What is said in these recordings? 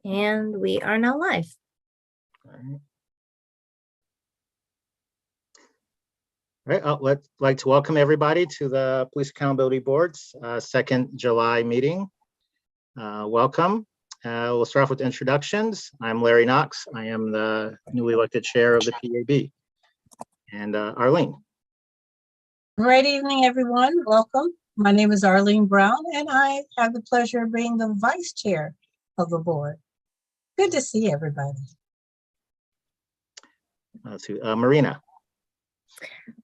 And we are now live. All right, I'd like to welcome everybody to the Police Accountability Board's second July meeting. Welcome. We'll start off with introductions. I'm Larry Knox. I am the newly elected chair of the PAB. And Arlene. Great evening, everyone. Welcome. My name is Arlene Brown, and I have the pleasure of being the vice chair of the board. Good to see everybody. Marina.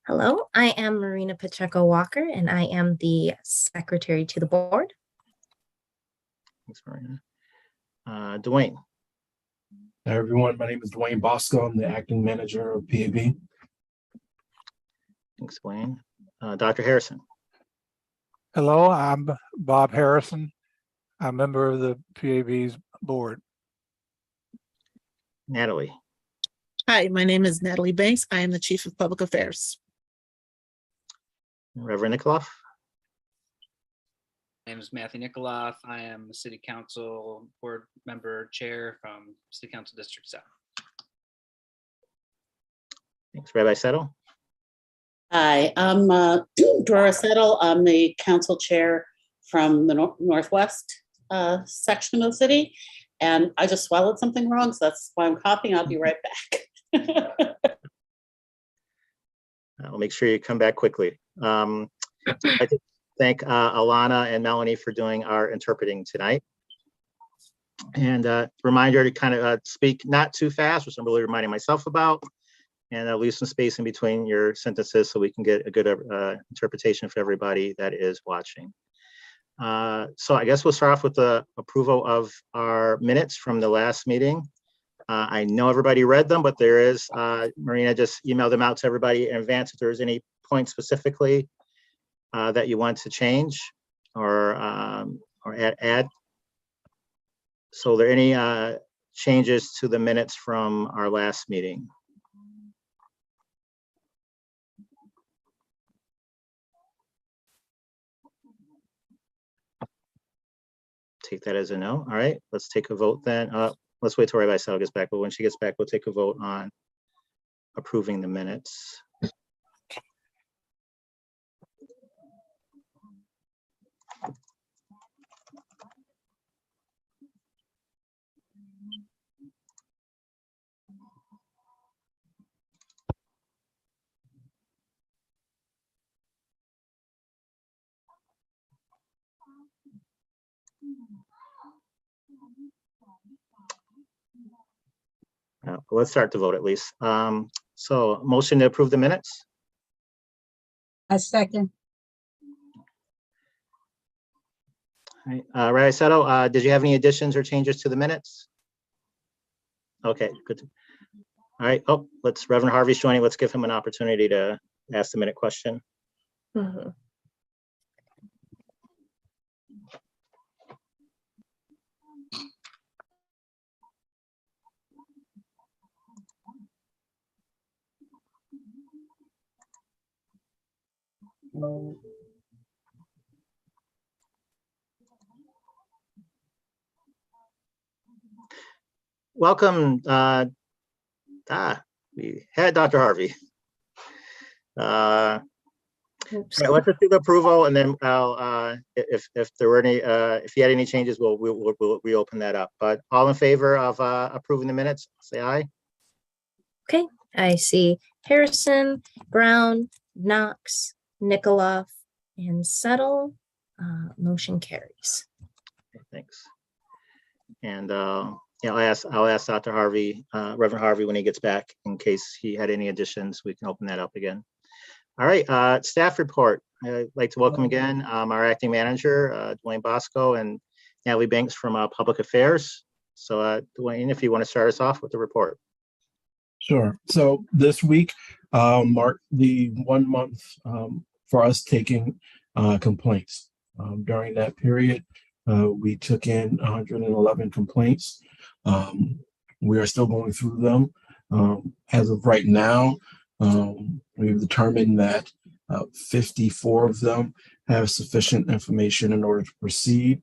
Hello, I am Marina Pacheco Walker, and I am the secretary to the board. Thanks, Marina. Dwayne. Hi, everyone. My name is Dwayne Bosco. I'm the acting manager of PAB. Thanks, Dwayne. Dr. Harrison. Hello, I'm Bob Harrison. I'm a member of the PAB's board. Natalie. Hi, my name is Natalie Banks. I am the Chief of Public Affairs. Reverend Nikoloff. My name is Matthew Nikoloff. I am the City Council Board Member Chair from City Council District 7. Thanks, Rabbi Settle. Hi, I'm Dora Settle. I'm the council chair from the Northwest section of the city. And I just swallowed something wrong, so that's why I'm coughing. I'll be right back. I'll make sure you come back quickly. I'd like to thank Alana and Melanie for doing our interpreting tonight. And reminder to kind of speak not too fast, which I'm really reminding myself about, and leave some space in between your sentences so we can get a good interpretation for everybody that is watching. So I guess we'll start off with the approval of our minutes from the last meeting. I know everybody read them, but there is, Marina just emailed them out to everybody in advance if there's any points specifically that you want to change or add. So are there any changes to the minutes from our last meeting? Take that as a no. All right, let's take a vote then. Let's wait till Rabbi Settle gets back, but when she gets back, we'll take a vote on approving the minutes. Let's start the vote at least. So motion to approve the minutes. I second. All right, Rabbi Settle, did you have any additions or changes to the minutes? Okay, good. All right, Reverend Harvey's joining. Let's give him an opportunity to ask the minute question. Mhm. Welcome. We had Dr. Harvey. Oops. Let's just do the approval, and then I'll, if there were any, if you had any changes, we'll reopen that up. But all in favor of approving the minutes, say aye. Okay, I see Harrison, Brown, Knox, Nikoloff, and Settle. Motion carries. Okay, thanks. And yeah, I'll ask Dr. Harvey, Reverend Harvey, when he gets back, in case he had any additions, we can open that up again. All right, staff report. I'd like to welcome again our acting manager, Dwayne Bosco, and Natalie Banks from Public Affairs. So Dwayne, if you want to start us off with the report. Sure. So this week marked the 1 month for us taking complaints. During that period, we took in 111 complaints. We are still going through them. As of right now, we've determined that 54 of them have sufficient information in order to proceed.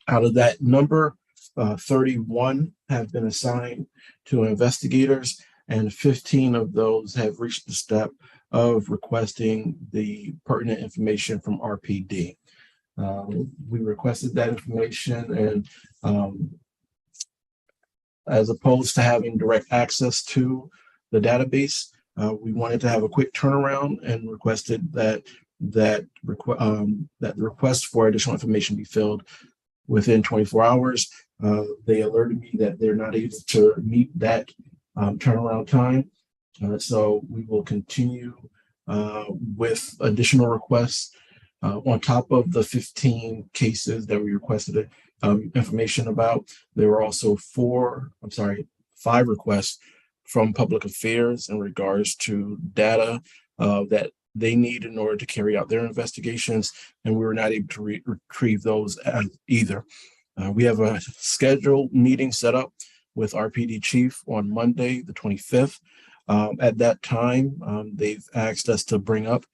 Out of that number, 31 have been assigned to investigators, and 15 of those have reached the step of requesting the pertinent information from RPD. We requested that information, and as opposed to having direct access to the database, we wanted to have a quick turnaround and requested that the request for additional information be filled within 24 hours. They alerted me that they're not able to meet that turnaround time. So we will continue with additional requests on top of the 15 cases that we requested information about. There were also 5 requests from public affairs in regards to data that they need in order to carry out their investigations, and we were not able to retrieve those either. We have a scheduled meeting set up with RPD Chief on Monday, the 25th. At that time, they've asked us to bring up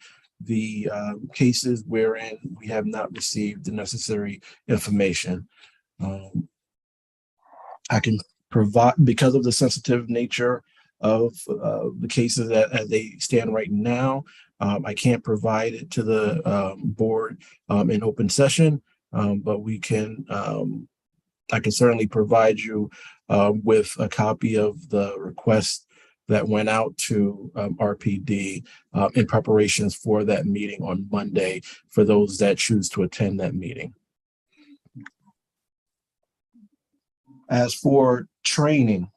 the cases wherein we have not received the necessary information. I can provide, because of the sensitive nature of the cases as they stand right now, I can't provide it to the board in open session, but I can certainly provide you with a copy of the request that went out to RPD in preparations for that meeting on Monday for those that choose to attend that meeting. As for training,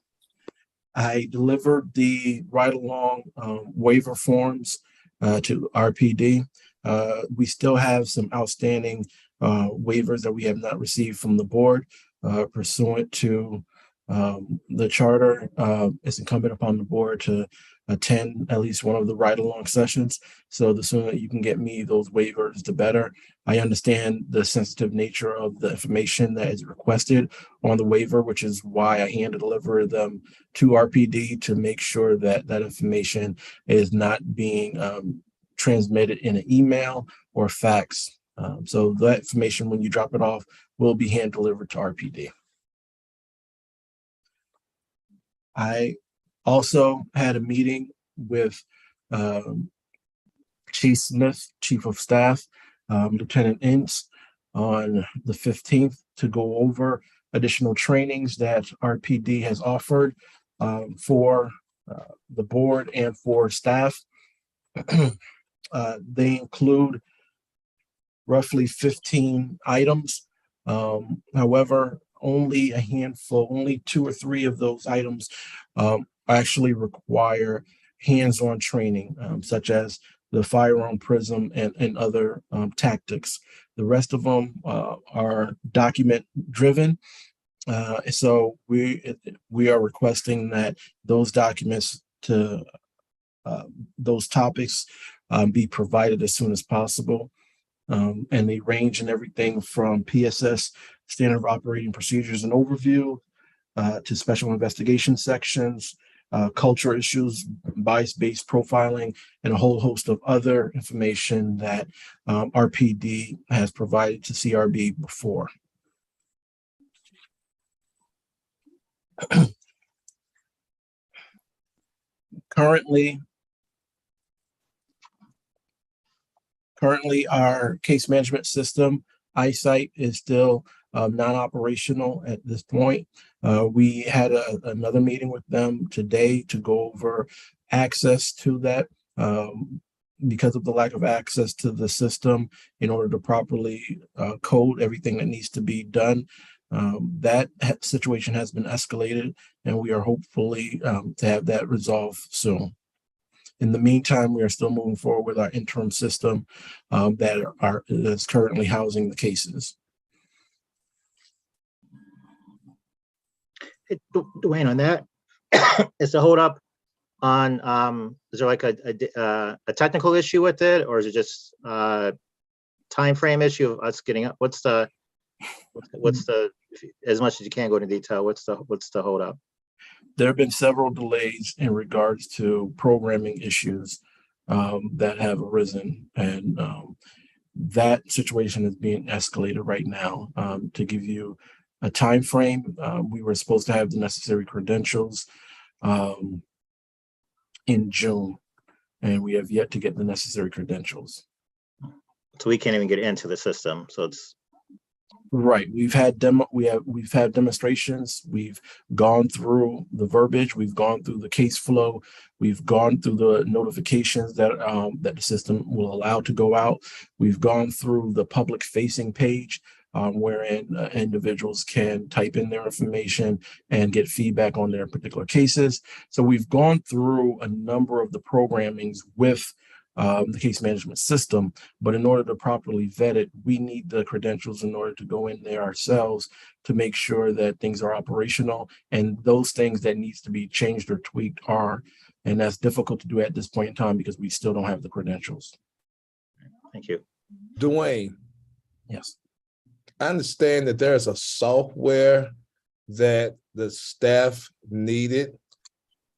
I delivered the ride-along waiver forms to RPD. We still have some outstanding waivers that we have not received from the board pursuant to the charter. It's incumbent upon the board to attend at least one of the ride-along sessions. So the sooner you can get me those waivers, the better. I understand the sensitive nature of the information that is requested on the waiver, which is why I hand deliver them to RPD to make sure that that information is not being transmitted in an email or fax. So that information, when you drop it off, will be hand delivered to RPD. I also had a meeting with Chief Smith, Chief of Staff, Lieutenant Ince, on the 15th to go over additional trainings that RPD has offered for the board and for staff. They include roughly 15 items. However, only a handful, only 2 or 3 of those items actually require hands-on training, such as the firearm prism and other tactics. The rest of them are document-driven. So we are requesting that those documents to those topics be provided as soon as possible. And they range in everything from PSS, Standard of Operating Procedures and Overview, to special investigation sections, culture issues, bias-based profiling, and a whole host of other information that RPD has provided to CRB before. Currently, our case management system, iSight, is still non-operational at this point. We had another meeting with them today to go over access to that because of the lack of access to the system in order to properly code everything that needs to be done. That situation has been escalated, and we are hopefully to have that resolved soon. In the meantime, we are still moving forward with our interim system that's currently housing the cases. Hey, Dwayne, on that, is the hold up on, is there like a technical issue with it, or is it just time frame issue of us getting up? What's the, as much as you can go into detail, what's the hold up? There have been several delays in regards to programming issues that have arisen, and that situation is being escalated right now. To give you a time frame, we were supposed to have the necessary credentials in June, and we have yet to get the necessary credentials. So we can't even get into the system. So it's Right. We've had demonstrations. We've gone through the verbiage. We've gone through the case flow. We've gone through the notifications that that the system will allow to go out. We've gone through the public facing page wherein individuals can type in their information and get feedback on their particular cases. So we've gone through a number of the programmings with the case management system, but in order to properly vet it, we need the credentials in order to go in there ourselves to make sure that things are operational, and those things that needs to be changed or tweaked are, and that's difficult to do at this point in time because we still don't have the credentials. thank you. Dwayne, Yes. I understand that there's a software that the staff needed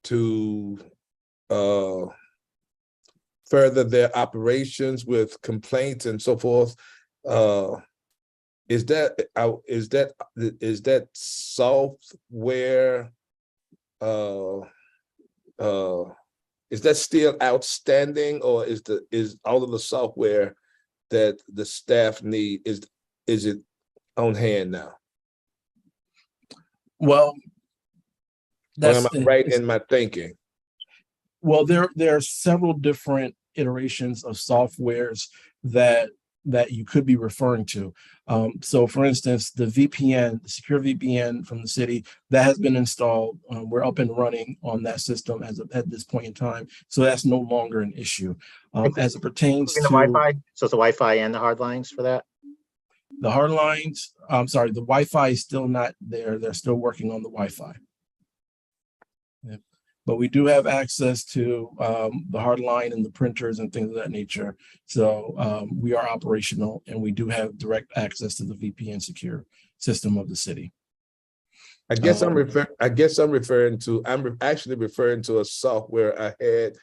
to further their operations with complaints and so forth. Is that software is that still outstanding, or is all of the software that the staff need, is it on hand now? Well, Or am I right in my thinking? Well, there are several different iterations of softwares that you could be referring to. So for instance, the VPN, the secure VPN from the city, that has been installed. We're up and running on that system at this point in time. So that's no longer an issue. As it pertains to the Wi-Fi, so it's the Wi-Fi and the hard lines for that? the hard lines, I'm sorry, the Wi-Fi is still not there. They're still working on the Wi-Fi. Yeah. But we do have access to the hard line and the printers and things of that nature. So we are operational, and we do have direct access to the VPN secure system of the city. I'm actually referring to a software. I had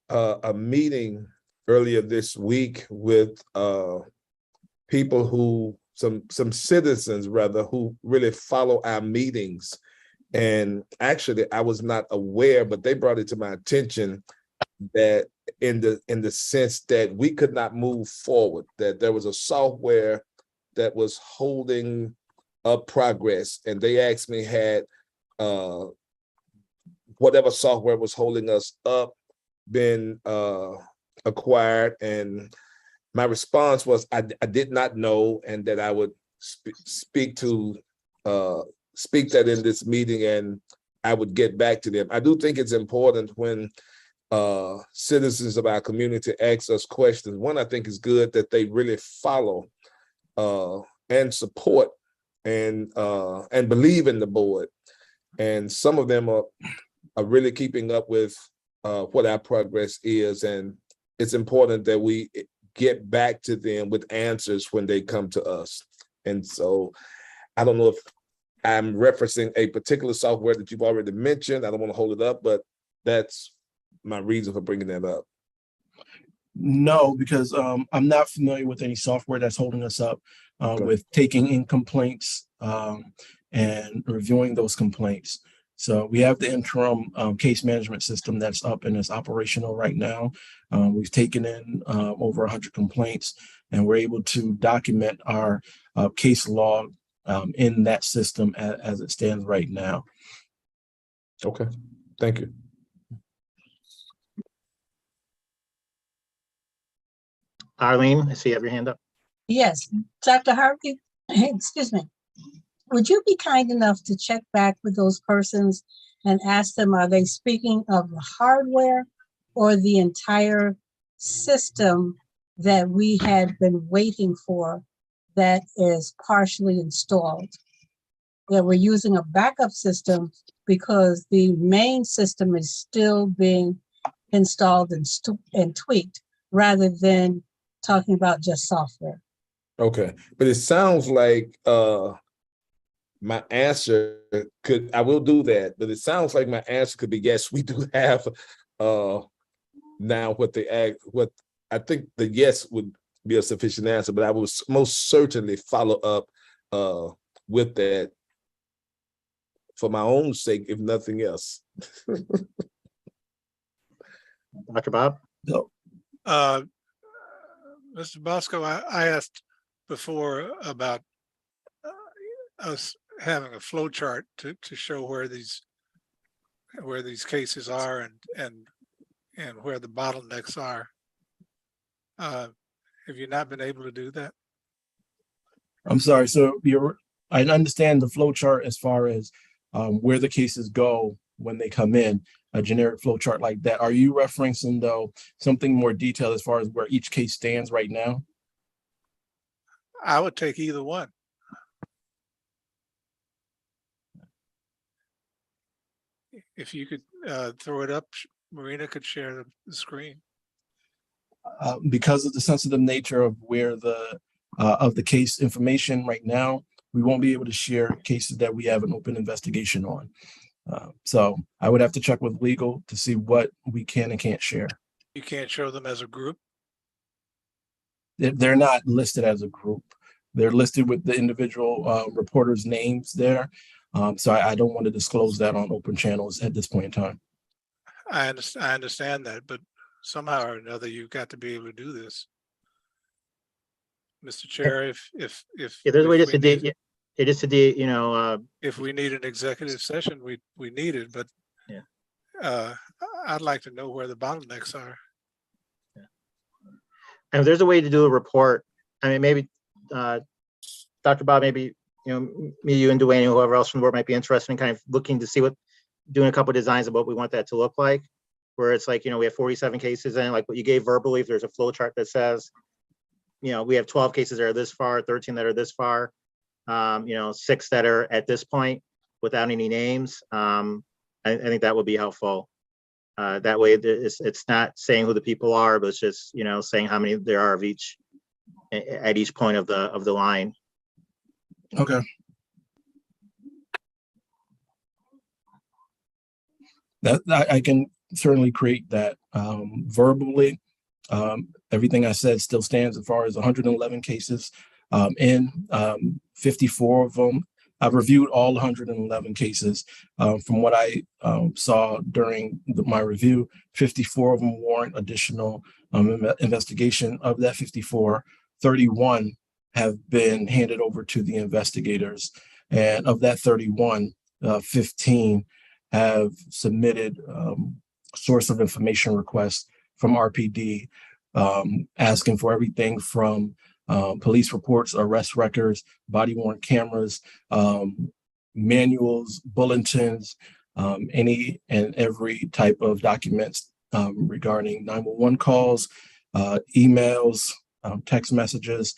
a meeting earlier this week with people who, some citizens rather, who really follow our meetings. And actually, I was not aware, but they brought it to my attention that in the sense that we could not move forward, that there was a software that was holding up progress. And they asked me, had whatever software was holding us up been acquired? And my response was, I did not know, and that I would speak that in this meeting, and I would get back to them. I do think it's important when citizens of our community ask us questions. One, I think it's good that they really follow and support and believe in the board. And some of them are really keeping up with what our progress is. And it's important that we get back to them with answers when they come to us. And so I don't know if I'm referencing a particular software that you've already mentioned. I don't want to hold it up, but that's my reason for bringing that up. No, because I'm not familiar with any software that's holding us up with taking in complaints and reviewing those complaints. So we have the interim case management system that's up and is operational right now. We've taken in over 100 complaints, and we're able to document our case log in that system as it stands right now. Okay, thank you. Arlene, I see you have your hand up. Yes, Dr. Harvey, excuse me. Would you be kind enough to check back with those persons and ask them, are they speaking of the hardware or the entire system that we had been waiting for that is partially installed? That we're using a backup system because the main system is still being installed and tweaked, rather than talking about just software. Okay, but it sounds like my answer could, I will do that, but it sounds like my answer could be yes, we do have now what I think the yes would be a sufficient answer, but I will most certainly follow up with that for my own sake, if nothing else. Dr. Bob? So, Mr. Bosco, I asked before about us having a flow chart to show where these cases are and where the bottlenecks are. Have you not been able to do that? I'm sorry. So I understand the flow chart as far as where the cases go when they come in, a generic flow chart like that. Are you referencing though something more detailed as far as where each case stands right now? I would take either one. If you could throw it up, Marina could share the screen. Because of the sensitive nature of where of the case information right now, we won't be able to share cases that we have an open investigation on. So I would have to check with legal to see what we can and can't share. You can't show them as a group? They're not listed as a group. They're listed with the individual reporters' names there. So I don't want to disclose that on open channels at this point in time. I understand that, but somehow or another, you've got to be able to do this. Mr. Chair, if there's a way if we need an executive session, we need it, but yeah, I'd like to know where the bottlenecks are. Yeah. And if there's a way to do a report, I mean, maybe Dr. Bob, maybe me, you, and Dwayne, and whoever else from the board might be interested in kind of looking to see doing a couple of designs of what we want that to look like, where it's like, we have 47 cases in, like what you gave verbally. If there's a flow chart that says, we have 12 cases that are this far, 13 that are this far, 6 that are at this point without any names. I think that would be helpful. That way it's not saying who the people are, but it's just, saying how many there are of each at each point of the line. Okay. That I can certainly create that verbally. Everything I said still stands as far as 111 cases in 54 of them. I've reviewed all 111 cases. From what I saw during my review, 54 of them warrant additional investigation. Of that 54, 31 have been handed over to the investigators. And of that 31, 15 have submitted source of information requests from RPD, asking for everything from police reports, arrest records, body-worn cameras, manuals, bulletins, any and every type of documents regarding 911 calls, emails, text messages,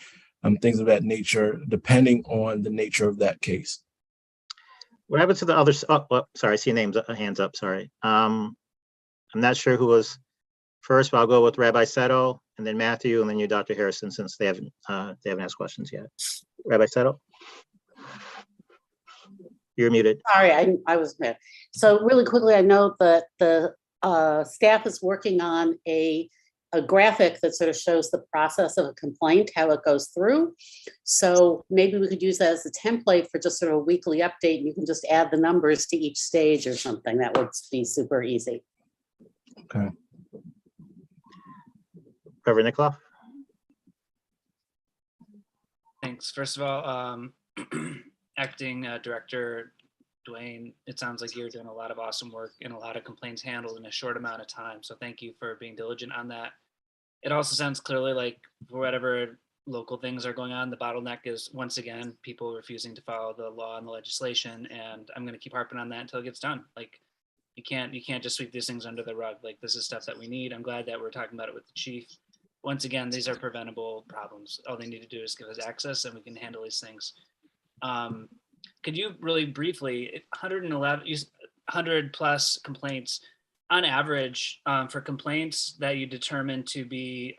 things of that nature, depending on the nature of that case. What happens to the others? Oh, sorry, I see names, hands up, sorry. I'm not sure who was first, but I'll go with Rabbi Settle, and then Matthew, and then you, Dr. Harrison, since they haven't asked questions yet. Rabbi Settle? You're muted. Sorry, I was muted. So really quickly, I know that the staff is working on a graphic that sort of shows the process of a complaint, how it goes through. So maybe we could use that as a template for just sort of a weekly update. You can just add the numbers to each stage or something. That would be super easy. Okay. Reverend Nickloff? Thanks. First of all, acting director Dwayne, it sounds like you're doing a lot of awesome work and a lot of complaints handled in a short amount of time. So thank you for being diligent on that. It also sounds clearly like for whatever local things are going on, the bottleneck is once again, people refusing to follow the law and the legislation. And I'm going to keep harping on that until it gets done. Like you can't just sweep these things under the rug. Like this is stuff that we need. I'm glad that we're talking about it with the chief. Once again, these are preventable problems. All they need to do is give us access and we can handle these things. Could you really briefly, 100 plus complaints on average for complaints that you determine to be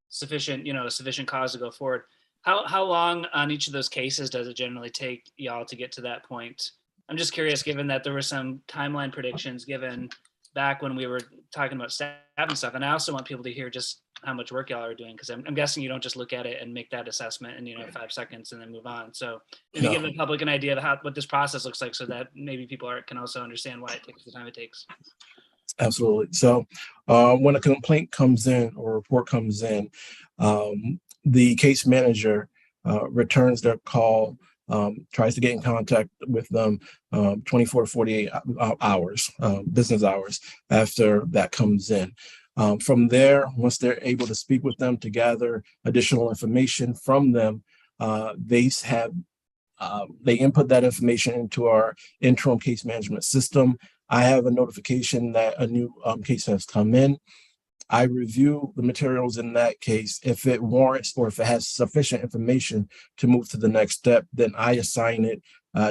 sufficient, sufficient cause to go forward? How long on each of those cases does it generally take y'all to get to that point? I'm just curious, given that there were some timeline predictions given back when we were talking about staff and stuff. And I also want people to hear just how much work y'all are doing, because I'm guessing you don't just look at it and make that assessment in 5 seconds and then move on. So maybe No. give the public an idea of what this process looks like, so that maybe people can also understand why it takes the time it takes. Absolutely. So when a complaint comes in or a report comes in, the case manager returns their call, tries to get in contact with them 24 to 48 hours, business hours after that comes in. From there, once they're able to speak with them to gather additional information from them, they input that information into our interim case management system. I have a notification that a new case has come in. I review the materials in that case. If it warrants or if it has sufficient information to move to the next step, then I assign it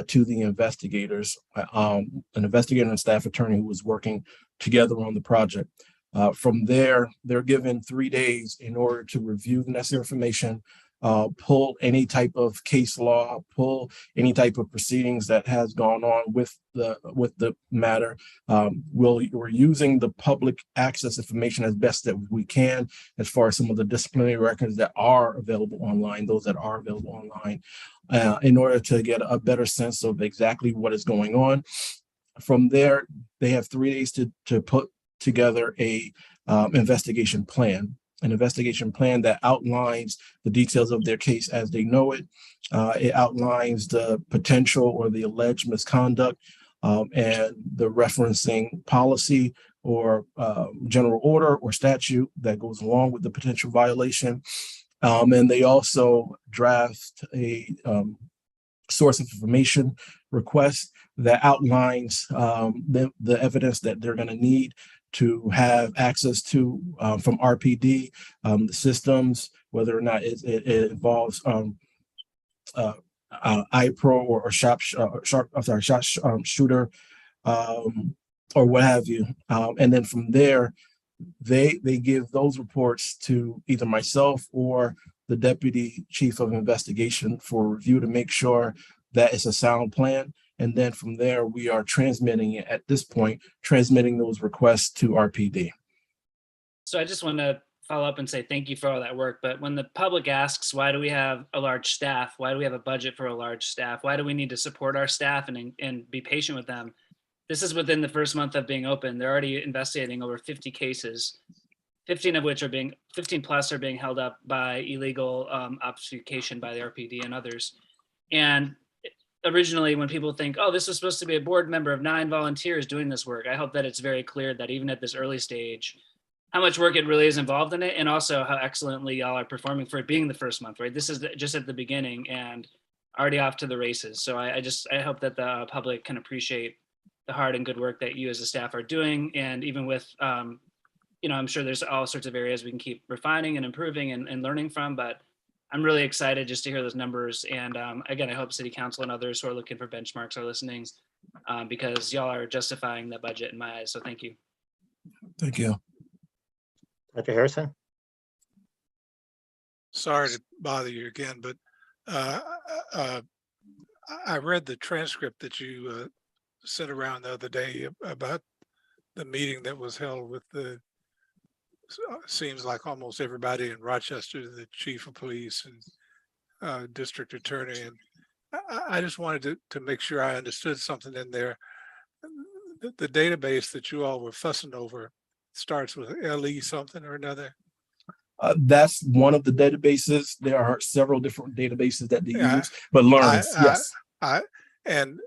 to the investigators, an investigator and staff attorney who was working together on the project. From there, they're given 3 days in order to review the necessary information, pull any type of case law, pull any type of proceedings that has gone on with the matter. We're using the public access information as best that we can, as far as some of the disciplinary records that are available online, those that are available online, in order to get a better sense of exactly what is going on. From there, they have 3 days to put together a investigation plan. An investigation plan that outlines the details of their case as they know it. It outlines the potential or the alleged misconduct and the referencing policy or general order or statute that goes along with the potential violation. And they also draft a source of information request that outlines the evidence that they're going to need to have access to from RPD, the systems, whether or not it involves iPro or shooter, or what have you. And then from there, they give those reports to either myself or the deputy chief of investigation for review to make sure that it's a sound plan. And then from there, we are transmitting it at this point, transmitting those requests to RPD. So I just want to follow up and say thank you for all that work. But when the public asks, why do we have a large staff? Why do we have a budget for a large staff? Why do we need to support our staff and be patient with them? This is within the first month of being open. They're already investigating over 50 cases, 15 plus are being held up by illegal obfuscation by the RPD and others. And originally, when people think, oh, this was supposed to be a board member of 9 volunteers doing this work, I hope that it's very clear that even at this early stage, how much work it really is involved in it, and also how excellently y'all are performing for it being the first month, right? This is just at the beginning and already off to the races. So I hope that the public can appreciate the hard and good work that you as a staff are doing. And even with, I'm sure there's all sorts of areas we can keep refining and improving and learning from, but I'm really excited just to hear those numbers. And again, I hope City Council and others who are looking for benchmarks are listening, because y'all are justifying that budget in my eyes. So thank you. Thank you. Dr. Harrison? Sorry to bother you again, but I read the transcript that you sent around the other day about the meeting that was held with seems like almost everybody in Rochester, the chief of police and district attorney. And I just wanted to make sure I understood something in there. The database that you all were fussing over starts with LE something or another. That's one of the databases. There are several different databases that they use, but Lawrence, yes. And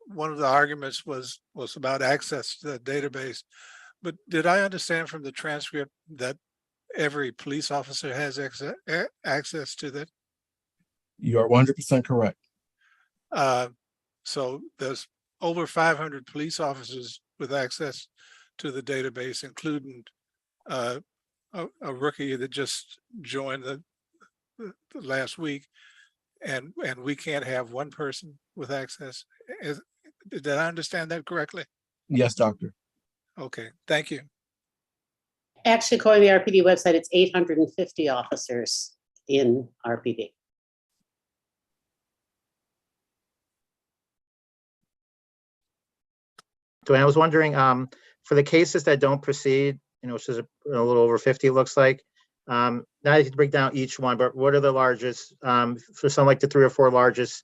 one of the arguments was about access to the database. But did I understand from the transcript that every police officer has access to that? You are 100% correct. So there's over 500 police officers with access to the database, including a rookie that just joined the last week, and we can't have one person with access. Did I understand that correctly? Yes, doctor. Okay, thank you. Actually, according to the RPD website, it's 850 officers in RPD. So I was wondering, for the cases that don't proceed, which is a little over 50, it looks like. Now you can break down each one, but what are the largest, for some like the 3 or 4 largest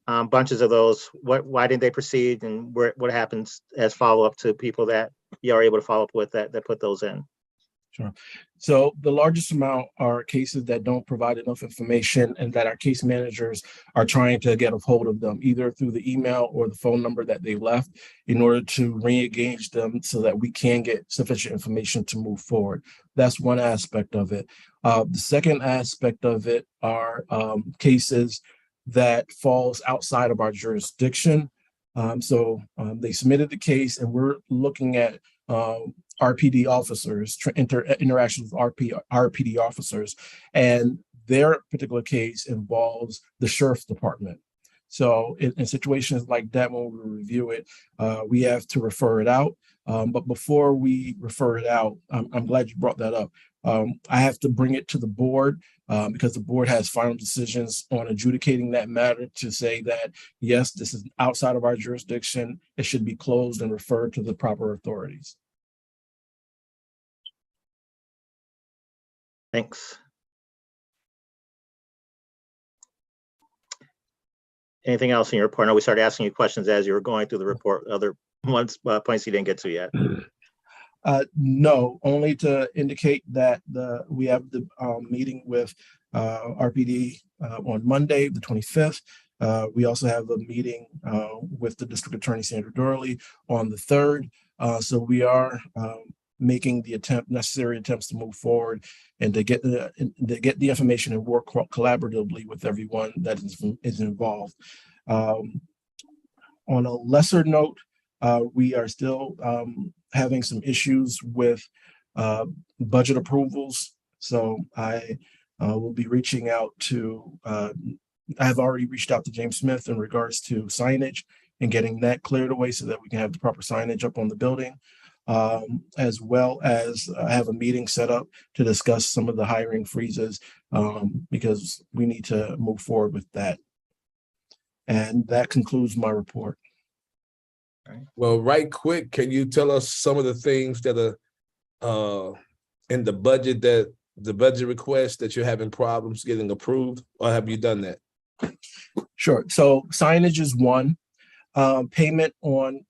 bunches of those, why didn't they proceed, and what happens as follow-up to people that you are able to follow up with that put those in? Sure. So the largest amount are cases that don't provide enough information and that our case managers are trying to get a hold of them, either through the email or the phone number that they left, in order to re-engage them so that we can get sufficient information to move forward. That's one aspect of it. The second aspect of it are cases that falls outside of our jurisdiction. They submitted the case, and we're looking at RPD officers, interactions with RPD officers, and their particular case involves the sheriff's department. So in situations like that, when we review it, we have to refer it out. But before we refer it out, I'm glad you brought that up. I have to bring it to the board because the board has final decisions on adjudicating that matter to say that, yes, this is outside of our jurisdiction. It should be closed and referred to the proper authorities. Thanks. Anything else in your report? I know we started asking you questions as you were going through the report, other points you didn't get to yet. No, only to indicate that we have the meeting with RPD on Monday, the 25th. We also have a meeting with the District Attorney Sandra Durley on the 3rd. So we are making the necessary attempts to move forward and to get the information and work collaboratively with everyone that is involved. On a lesser note, we are still having some issues with budget approvals. So I will be reaching out to, I have already reached out to James Smith in regards to signage and getting that cleared away so that we can have the proper signage up on the building, as well as have a meeting set up to discuss some of the hiring freezes because we need to move forward with that. And that concludes my report. Well, right quick, can you tell us some of the things that are in the budget request that you're having problems getting approved, or have you done that? Sure. So signage is one. Payment on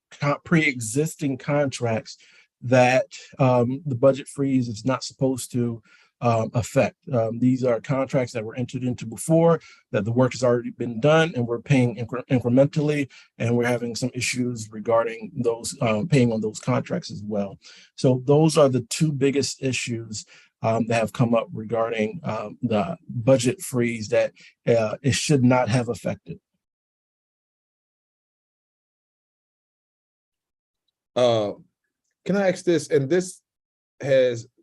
pre-existing contracts that the budget freeze is not supposed to affect. These are contracts that were entered into before, that the work has already been done, and we're paying incrementally, and we're having some issues regarding those paying on those contracts as well. So those are the two biggest issues that have come up regarding the budget freeze that it should not have affected. Can I ask this? And this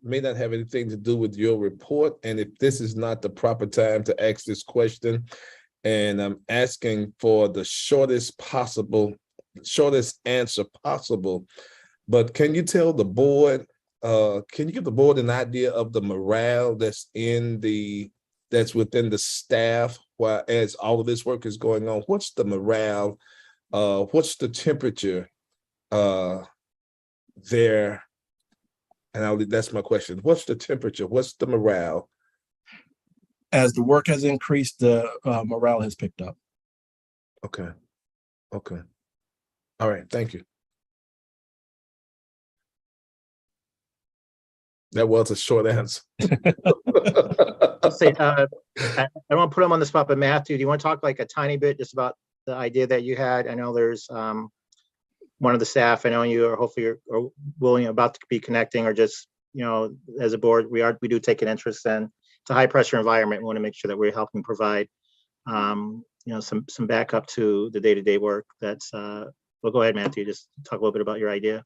may not have anything to do with your report. And if this is not the proper time to ask this question, and I'm asking for the shortest answer possible, but can you tell the board, can you give the board an idea of the morale that's within the staff while as all of this work is going on? What's the morale? What's the temperature there? And that's my question. What's the temperature? What's the morale? As the work has increased, the morale has picked up. Okay. Okay. All right. Thank you. That was a short answer. Let's say, I don't want to put them on the spot, but Matthew, do you want to talk like a tiny bit just about the idea that you had? I know there's one of the staff, I know you are hopefully are willing about to be connecting, or just, as a board, we do take an interest in. It's a high pressure environment. We want to make sure that we're helping provide, some backup to the day-to-day work. That's, well, go ahead, Matthew, just talk a little bit about your idea.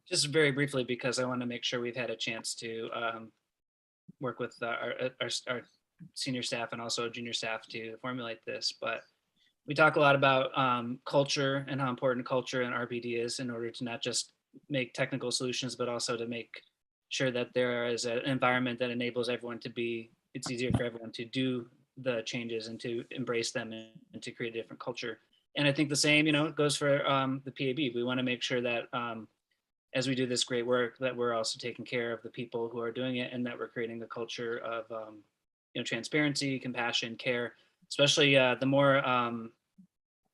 Just very briefly, because I want to make sure we've had a chance to work with our senior staff and also junior staff to formulate this, but we talk a lot about culture and how important culture and RPD is in order to not just make technical solutions, but also to make sure that there is an environment that enables everyone it's easier for everyone to do the changes and to embrace them and to create a different culture. And I think the same, goes for the PAB. We want to make sure that as we do this great work, that we're also taking care of the people who are doing it, and that we're creating a culture of transparency, compassion, care, especially the more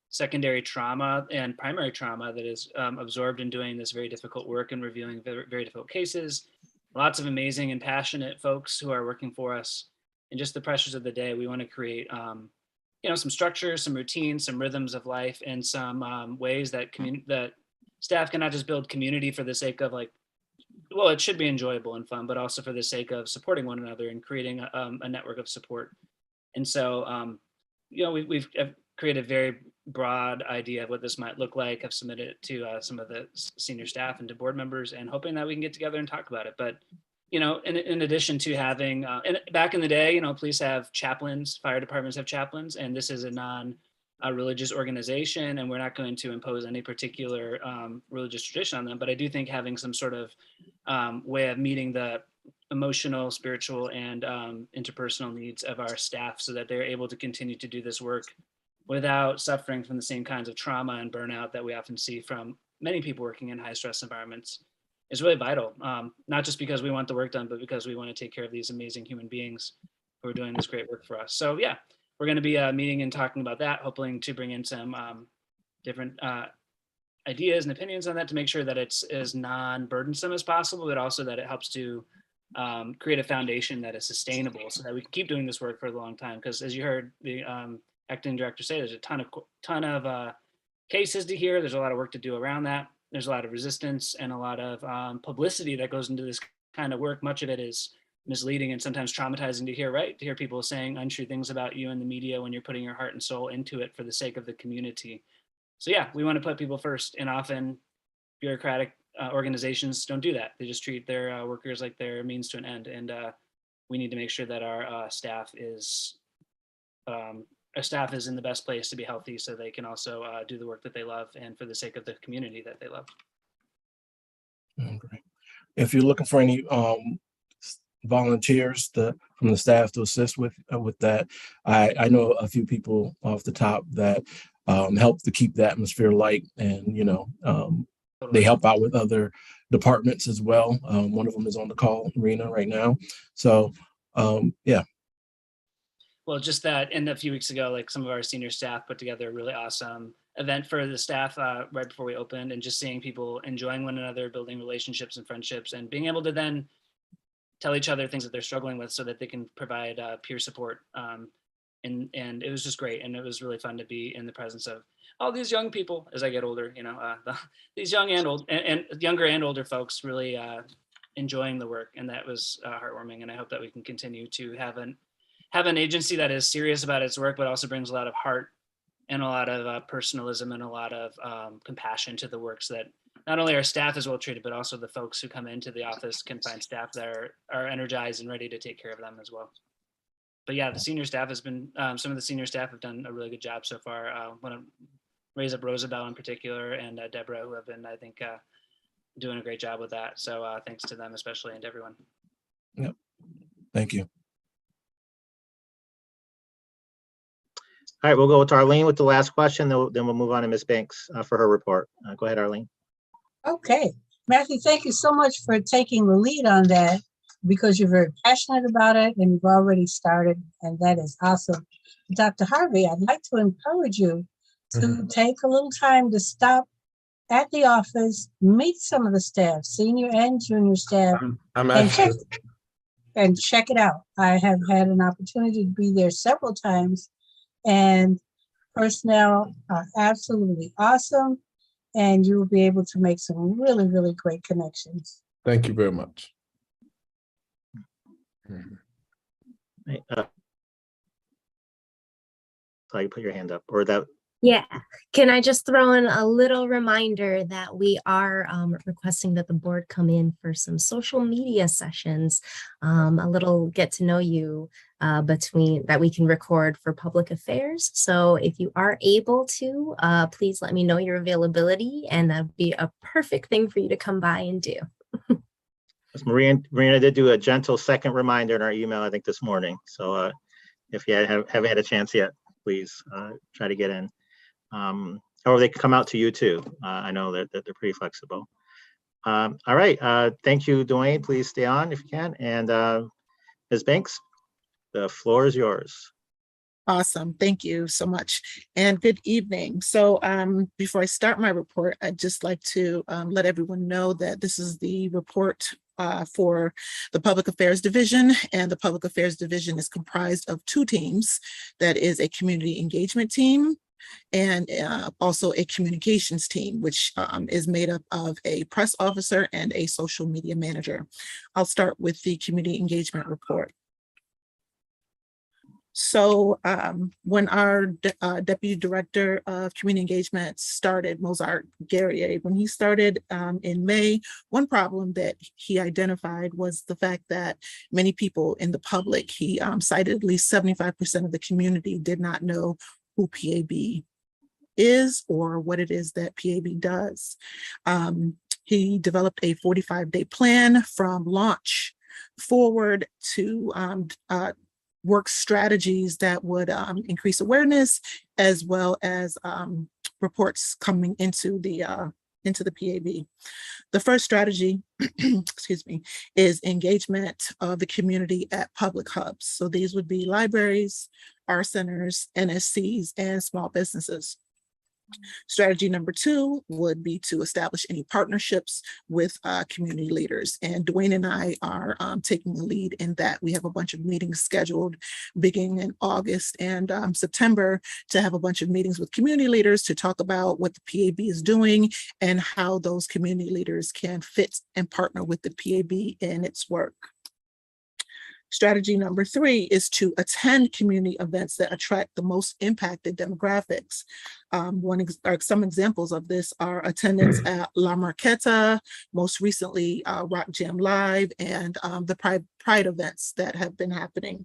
secondary trauma and primary trauma that is absorbed in doing this very difficult work and reviewing very, very difficult cases. Lots of amazing and passionate folks who are working for us. And just the pressures of the day, we want to create some structure, some routines, some rhythms of life, and some ways that that staff cannot just build community for the sake of it should be enjoyable and fun, but also for the sake of supporting one another and creating a network of support. And so, we've created a very broad idea of what this might look like. I've submitted it to some of the senior staff and to board members, and hoping that we can get together and talk about it. But in addition to having, and back in the day, police have chaplains, fire departments have chaplains, and this is a non-religious organization, and we're not going to impose any particular religious tradition on them. But I do think having some sort of way of meeting the emotional, spiritual, and interpersonal needs of our staff so that they're able to continue to do this work without suffering from the same kinds of trauma and burnout that we often see from many people working in high stress environments is really vital. Not just because we want the work done, but because we want to take care of these amazing human beings who are doing this great work for us. So yeah, we're going to be meeting and talking about that, hoping to bring in some different ideas and opinions on that to make sure that it's as non-burdensome as possible, but also that it helps to create a foundation that is sustainable so that we can keep doing this work for a long time. Because as you heard the acting director say, there's a ton of cases to hear. There's a lot of work to do around that. There's a lot of resistance and a lot of publicity that goes into this kind of work. Much of it is misleading and sometimes traumatizing to hear, right? To hear people saying untrue things about you in the media when you're putting your heart and soul into it for the sake of the community. So yeah, we want to put people first, and often bureaucratic organizations don't do that. They just treat their workers like their means to an end. And we need to make sure that our staff is in the best place to be healthy, so they can also do the work that they love and for the sake of the community that they love. Okay. If you're looking for any volunteers from the staff to assist with that, I know a few people off the top that help to keep the atmosphere light, and they help out with other departments as well. One of them is on the call, Rena, right now. So yeah. Well, just that, and a few weeks ago, like some of our senior staff put together a really awesome event for the staff right before we opened, and just seeing people enjoying one another, building relationships and friendships, and being able to then tell each other things that they're struggling with so that they can provide peer support. And it was just great. And it was really fun to be in the presence of all these young people as I get older, these young and old and younger and older folks really enjoying the work. And that was heartwarming. And I hope that we can continue to have an agency that is serious about its work, but also brings a lot of heart and a lot of personalism and a lot of compassion to the work, so that not only our staff is well treated, but also the folks who come into the office can find staff that are energized and ready to take care of them as well. But yeah, the senior staff has been, some of the senior staff have done a really good job so far. I want to raise up Rosabelle in particular, and Deborah, who have been, I think, doing a great job with that. So thanks to them especially, and to everyone. Yep. Thank you. All right, we'll go with Arlene with the last question, then we'll move on to Ms. Banks for her report. Go ahead, Arlene. Okay, Matthew, thank you so much for taking the lead on that, because you're very passionate about it and you've already started, and that is awesome. Dr. Harvey, I'd like to encourage you to take a little time to stop at the office, meet some of the staff, senior and junior staff, and check it out. I have had an opportunity to be there several times, and personnel are absolutely awesome, and you'll be able to make some really, really great connections. Thank you very much. So you put your hand up, or that. Yeah. Can I just throw in a little reminder that we are requesting that the board come in for some social media sessions, a little get to know you between that we can record for public affairs. So if you are able to, please let me know your availability, and that'd be a perfect thing for you to come by and do. Marina did do a gentle second reminder in our email, I think, this morning. So if you haven't had a chance yet, please try to get in. Or they can come out to you too. I know that they're pretty flexible. All right, thank you, Dwayne. Please stay on if you can. And Ms. Banks, the floor is yours. Awesome. Thank you so much. And good evening. So before I start my report, I'd just like to let everyone know that this is the report for the Public Affairs Division, and the Public Affairs Division is comprised of two teams. That is a community engagement team and also a communications team, which is made up of a press officer and a social media manager. I'll start with the community engagement report. So when our Deputy Director of Community Engagement started, Mozart Guerrier, when he started in May, one problem that he identified was the fact that many people in the public, he cited at least 75% of the community did not know who PAB is or what it is that PAB does. He developed a 45-day plan from launch forward to work strategies that would increase awareness, as well as reports coming into the PAB. The first strategy, excuse me, is engagement of the community at public hubs. So these would be libraries, art centers, NSCs, and small businesses. Strategy number 2 would be to establish any partnerships with community leaders. And Dwayne and I are taking the lead in that. We have a bunch of meetings scheduled beginning in August and September to have a bunch of meetings with community leaders to talk about what the PAB is doing and how those community leaders can fit and partner with the PAB in its work. Strategy number 3 is to attend community events that attract the most impacted demographics. Some examples of this are attendance at La Marqueta, most recently Rock Jam Live, and the Pride events that have been happening.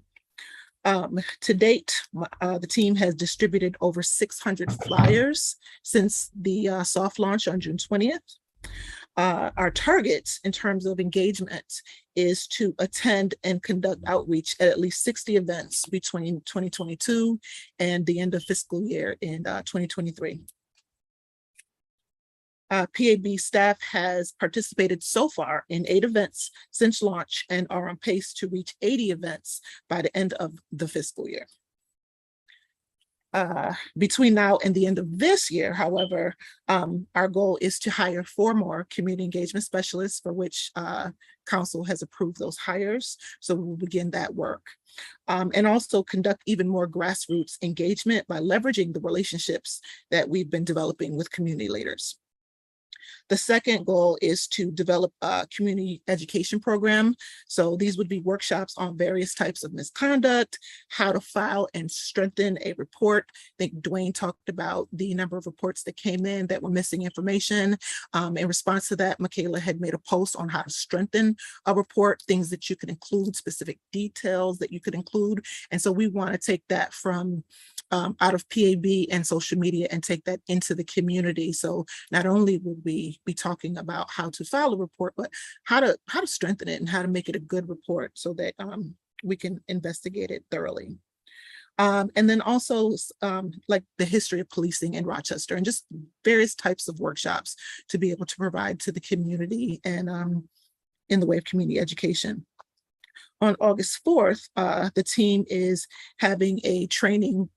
To date, the team has distributed over 600 flyers since the soft launch on June 20th. Our target in terms of engagement is to attend and conduct outreach at least 60 events between 2022 and the end of fiscal year in 2023. PAB staff has participated so far in 8 events since launch and are on pace to reach 80 events by the end of the fiscal year. Between now and the end of this year, however, our goal is to hire 4 more community engagement specialists, for which council has approved those hires. So we will begin that work. And also conduct even more grassroots engagement by leveraging the relationships that we've been developing with community leaders. The second goal is to develop a community education program. So these would be workshops on various types of misconduct, how to file and strengthen a report. I think Dwayne talked about the number of reports that came in that were missing information. In response to that, Michaela had made a post on how to strengthen a report, things that you could include, specific details that you could include. And so we want to take that from out of PAB and social media and take that into the community. So not only will we be talking about how to file a report, but how to strengthen it and how to make it a good report so that we can investigate it thoroughly. And then also like the history of policing in Rochester and just various types of workshops to be able to provide to the community and in the way of community education. On August 4th, the team is having a training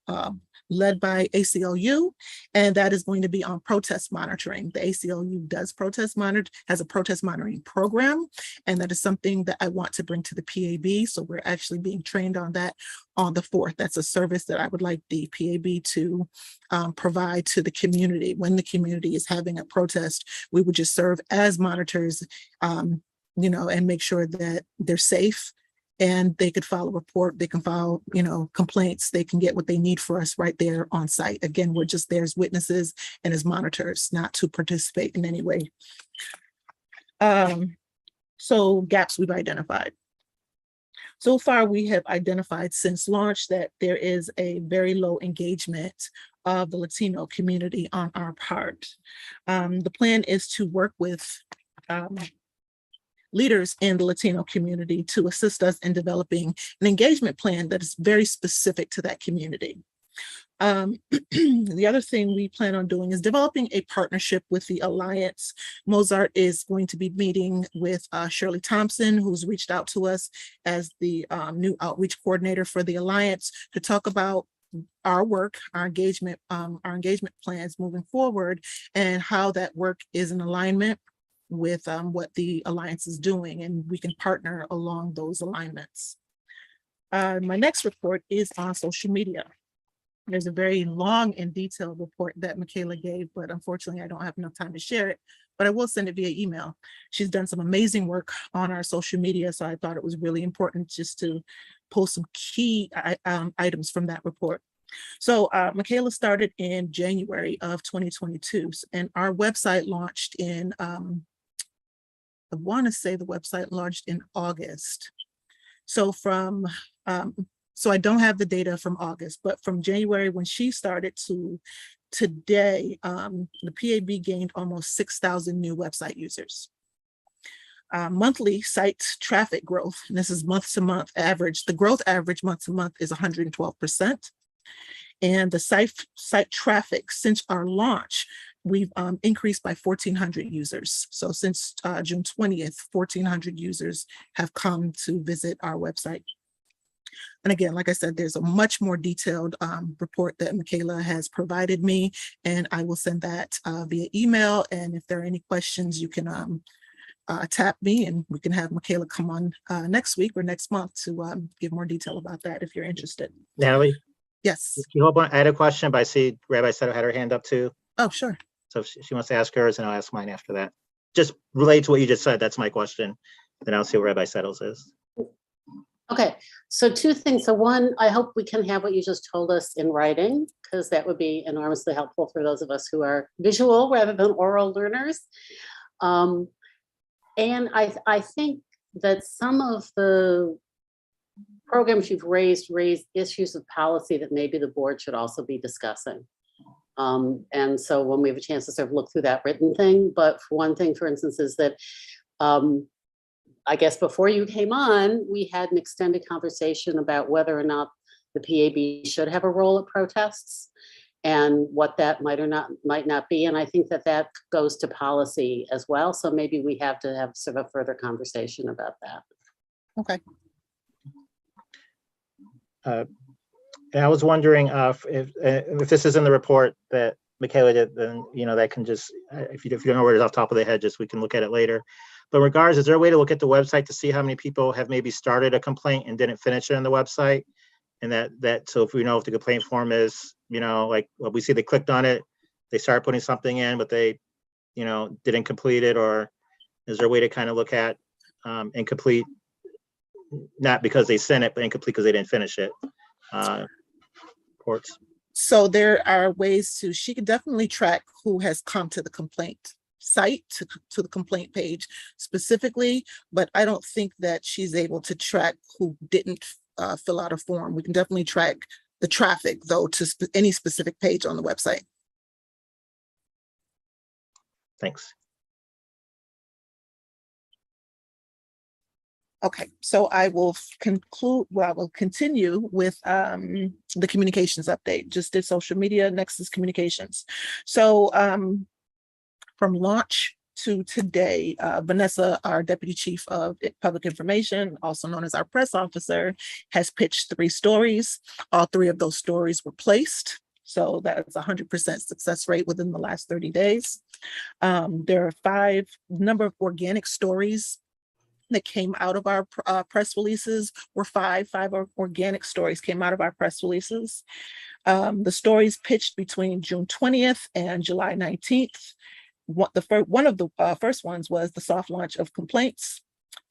led by ACLU, and that is going to be on protest monitoring. The ACLU has a protest monitoring program, and that is something that I want to bring to the PAB. So we're actually being trained on that on the 4th. That's a service that I would like the PAB to provide to the community. When the community is having a protest, we would just serve as monitors, and make sure that they're safe. And they could file a report, they can file, complaints, they can get what they need for us right there on site. Again, we're just there as witnesses and as monitors, not to participate in any way. So gaps we've identified. So far, we have identified since launch that there is a very low engagement of the Latino community on our part. The plan is to work with leaders in the Latino community to assist us in developing an engagement plan that is very specific to that community. The other thing we plan on doing is developing a partnership with the Alliance. Mozart is going to be meeting with Shirley Thompson, who's reached out to us as the new outreach coordinator for the Alliance, to talk about our work, our engagement plans moving forward, and how that work is in alignment with what the Alliance is doing, and we can partner along those alignments. My next report is on social media. There's a very long and detailed report that Michaela gave, but unfortunately I don't have enough time to share it, but I will send it via email. She's done some amazing work on our social media, so I thought it was really important just to pull some key items from that report. So Michaela started in January of 2022, and our website launched in, I want to say the website launched in August. So from, so I don't have the data from August, but from January when she started to today, the PAB gained almost 6,000 new website users. Monthly site traffic growth, and this is month to month average, the growth average month to month is 112%. And the site traffic since our launch, we've increased by 1,400 users. So since June 20th, 1,400 users have come to visit our website. And again, like I said, there's a much more detailed report that Michaela has provided me, and I will send that via email. And if there are any questions, you can tap me and we can have Michaela come on next week or next month to give more detail about that if you're interested. Natalie, Yes. I had a question, but I see Rabbi Settle had her hand up too. Oh, sure. So if she wants to ask hers, and I'll ask mine after that. Just relate to what you just said. That's my question. Then I'll see what Rabbi Settles is. Okay, so two things. So one, I hope we can have what you just told us in writing, because that would be enormously helpful for those of us who are visual rather than oral learners. And I think that some of the programs you've raised issues of policy that maybe the board should also be discussing. And so when we have a chance to sort of look through that written thing, but for one thing, for instance, is that I guess before you came on, we had an extended conversation about whether or not the PAB should have a role at protests and what that might not be. And I think that that goes to policy as well. So maybe we have to have sort of a further conversation about that. Okay. And I was wondering if this is in the report that Michaela did, then that can just, if you don't know where it is off the top of the head, just we can look at it later. But in regards, is there a way to look at the website to see how many people have maybe started a complaint and didn't finish it on the website? And so if we know if the complaint form is, like well, we see they clicked on it, they started putting something in, but they, didn't complete it, or is there a way to kind of look at incomplete, not because they sent it, but incomplete because they didn't finish it? Reports. So there are ways she can definitely track who has come to the complaint site, to the complaint page specifically, but I don't think that she's able to track who didn't fill out a form. We can definitely track the traffic though to any specific page on the website. Thanks. Okay, so I will continue with the communications update. Just did social media, next is communications. So from launch to today, Vanessa, our Deputy Chief of Public Information, also known as our press officer, has pitched 3 stories. All 3 of those stories were placed. So that's 100% success rate within the last 30 days. There are 5 number of organic stories that came out of our press releases were 5 organic stories came out of our press releases. The stories pitched between June 20th and July 19th. One of the first ones was the soft launch of complaints.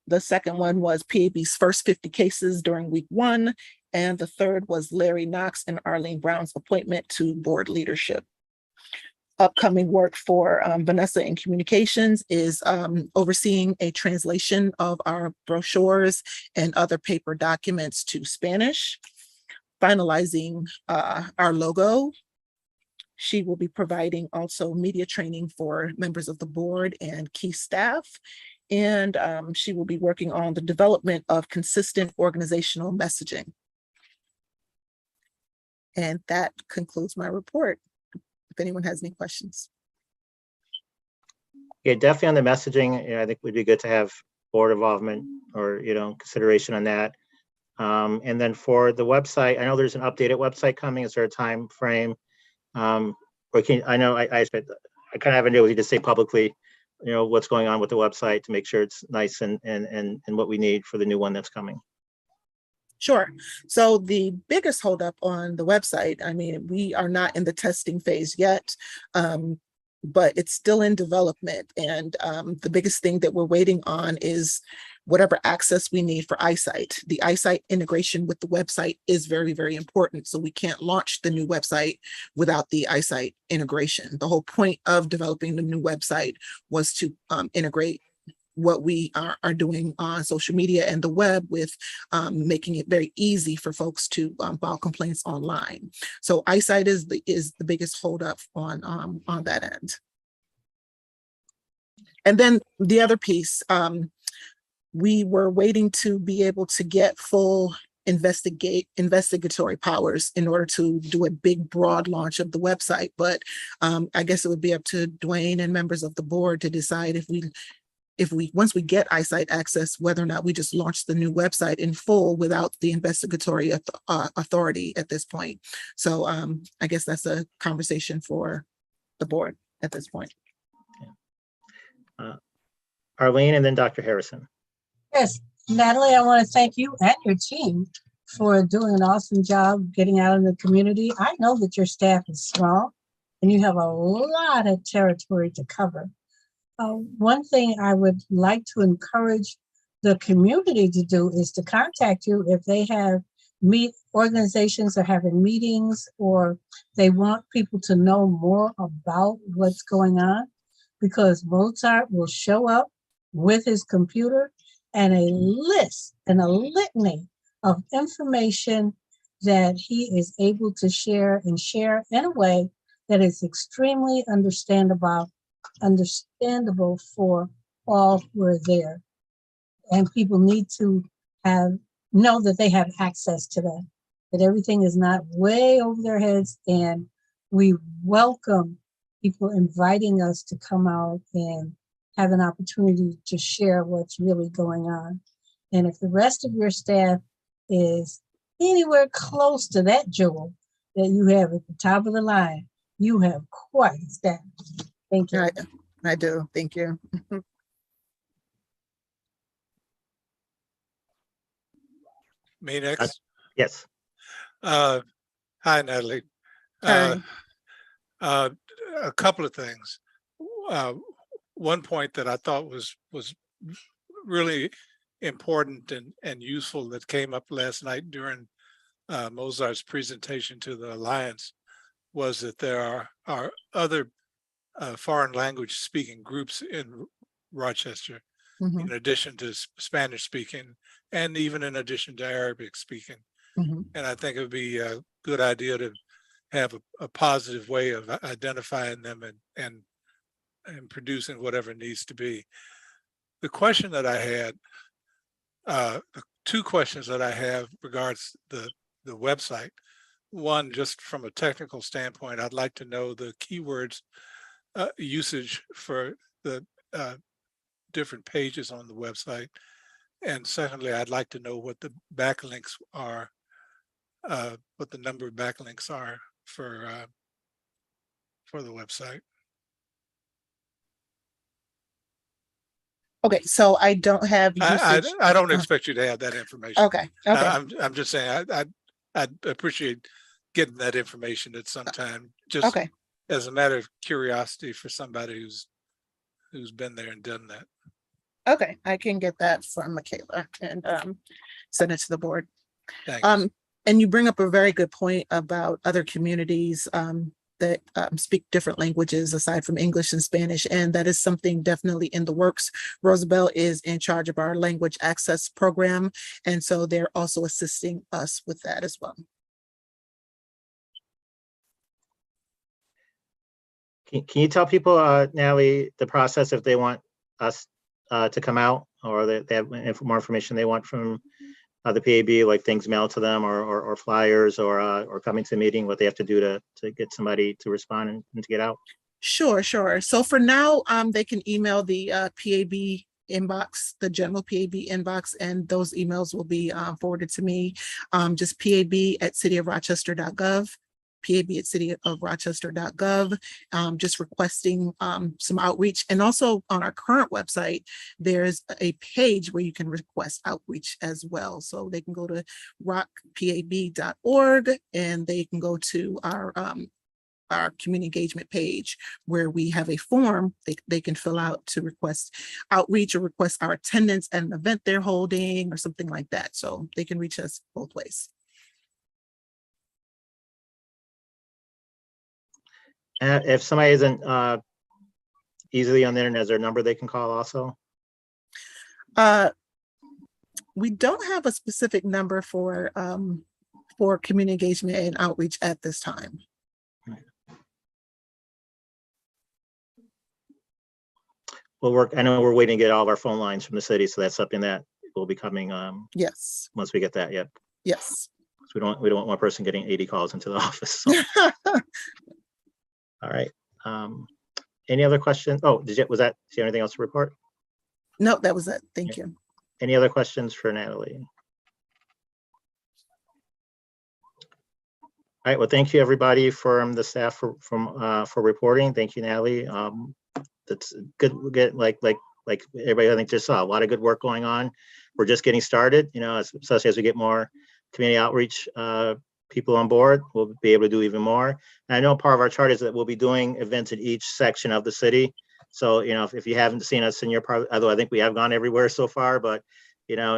The second one was PAB's first 50 cases during week 1. And the third was Larry Knox and Arlene Brown's appointment to board leadership. Upcoming work for Vanessa in communications is overseeing a translation of our brochures and other paper documents to Spanish, finalizing our logo. She will be providing also media training for members of the board and key staff. And she will be working on the development of consistent organizational messaging. And that concludes my report. If anyone has any questions. Yeah, definitely on the messaging, I think would be good to have board involvement or, consideration on that. And then for the website, I know there's an updated website coming. Is there a time frame? Or I know I kind of have an idea what you just say publicly, what's going on with the website to make sure it's nice and what we need for the new one that's coming. Sure. So the biggest holdup on the website, I mean, we are not in the testing phase yet, but it's still in development. And the biggest thing that we're waiting on is whatever access we need for eyesight. The eyesight integration with the website is very, very important. So we can't launch the new website without the eyesight integration. The whole point of developing the new website was to integrate what we are doing on social media and the web with making it very easy for folks to file complaints online. So eyesight is the biggest holdup on that end. And then the other piece, we were waiting to be able to get full investigatory powers in order to do a big broad launch of the website. But I guess it would be up to Dwayne and members of the board to decide if we once we get eyesight access, whether or not we just launch the new website in full without the investigatory authority at this point. So I guess that's a conversation for the board at this point. Arlene and then Dr. Harrison. Yes, Natalie, I want to thank you and your team for doing an awesome job getting out in the community. I know that your staff is small and you have a lot of territory to cover. One thing I would like to encourage the community to do is to contact you if they have organizations are having meetings or they want people to know more about what's going on, because Mozart will show up with his computer and a list and a litany of information that he is able to share in a way that is extremely understandable for all who are there. And people need to know that they have access to that everything is not way over their heads. And we welcome people inviting us to come out and have an opportunity to share what's really going on. And if the rest of your staff is anywhere close to that jewel that you have at the top of the line, you have quite a staff. Thank you. I do. Thank you. Me next? Yes. Hi, Natalie. Hi. A couple of things. One point that I thought was really important and useful that came up last night during Mozart's presentation to the Alliance was that there are other foreign language speaking groups in Rochester, Mm-hmm. in addition to Spanish speaking and even in addition to Arabic speaking. Mm-hmm. And I think it would be a good idea to have a positive way of identifying them and producing whatever needs to be. The question that I had, two questions that I have regards the website. One, just from a technical standpoint, I'd like to know the keywords usage for the different pages on the website. And secondly, I'd like to know what the backlinks are, what the number of backlinks are for the website. Okay, so I don't have usage. I don't expect you to have that information. Okay. Okay. I'm just saying I'd appreciate getting that information at some time, just Okay. as a matter of curiosity for somebody who's been there and done that. Okay, I can get that from Michaela and send it to the board. Thanks. And you bring up a very good point about other communities that speak different languages aside from English and Spanish, and that is something definitely in the works. Rosabelle is in charge of our language access program, and so they're also assisting us with that as well. Can you tell people, Natalie, the process if they want us to come out or they have more information they want from the PAB, like things mailed to them or flyers or coming to a meeting, what they have to do to get somebody to respond and to get out? Sure, sure. So for now, they can email the PAB inbox, the general PAB inbox, and those emails will be forwarded to me. Just pab@cityofrochester.gov, pab@cityofrochester.gov, just requesting some outreach. And also on our current website, there's a page where you can request outreach as well. So they can go to rockpab.org and they can go to our community engagement page where we have a form they can fill out to request outreach or request our attendance at an event they're holding or something like that. So they can reach us both ways. If somebody isn't easily on the internet, is there a number they can call also? We don't have a specific number for community engagement and outreach at this time. We'll I know we're waiting to get all of our phone lines from the city, so that's something that will be coming Yes, once we get that. Yep. yes. So we don't want one person getting 80 calls into the office. So. All right. Any other questions? Oh, do you have anything else to report? No, that was it. Thank you. Any other questions for Natalie? All right. Well, thank you everybody from the staff for reporting. Thank you, Natalie. That's good. We get like everybody I think just saw a lot of good work going on. We're just getting started, you know, especially as we get more community outreach people on board, we'll be able to do even more. And I know part of our chart is that we'll be doing events in each section of the city. So, you know, if you haven't seen us in your part, although I think we have gone everywhere so far, but you know,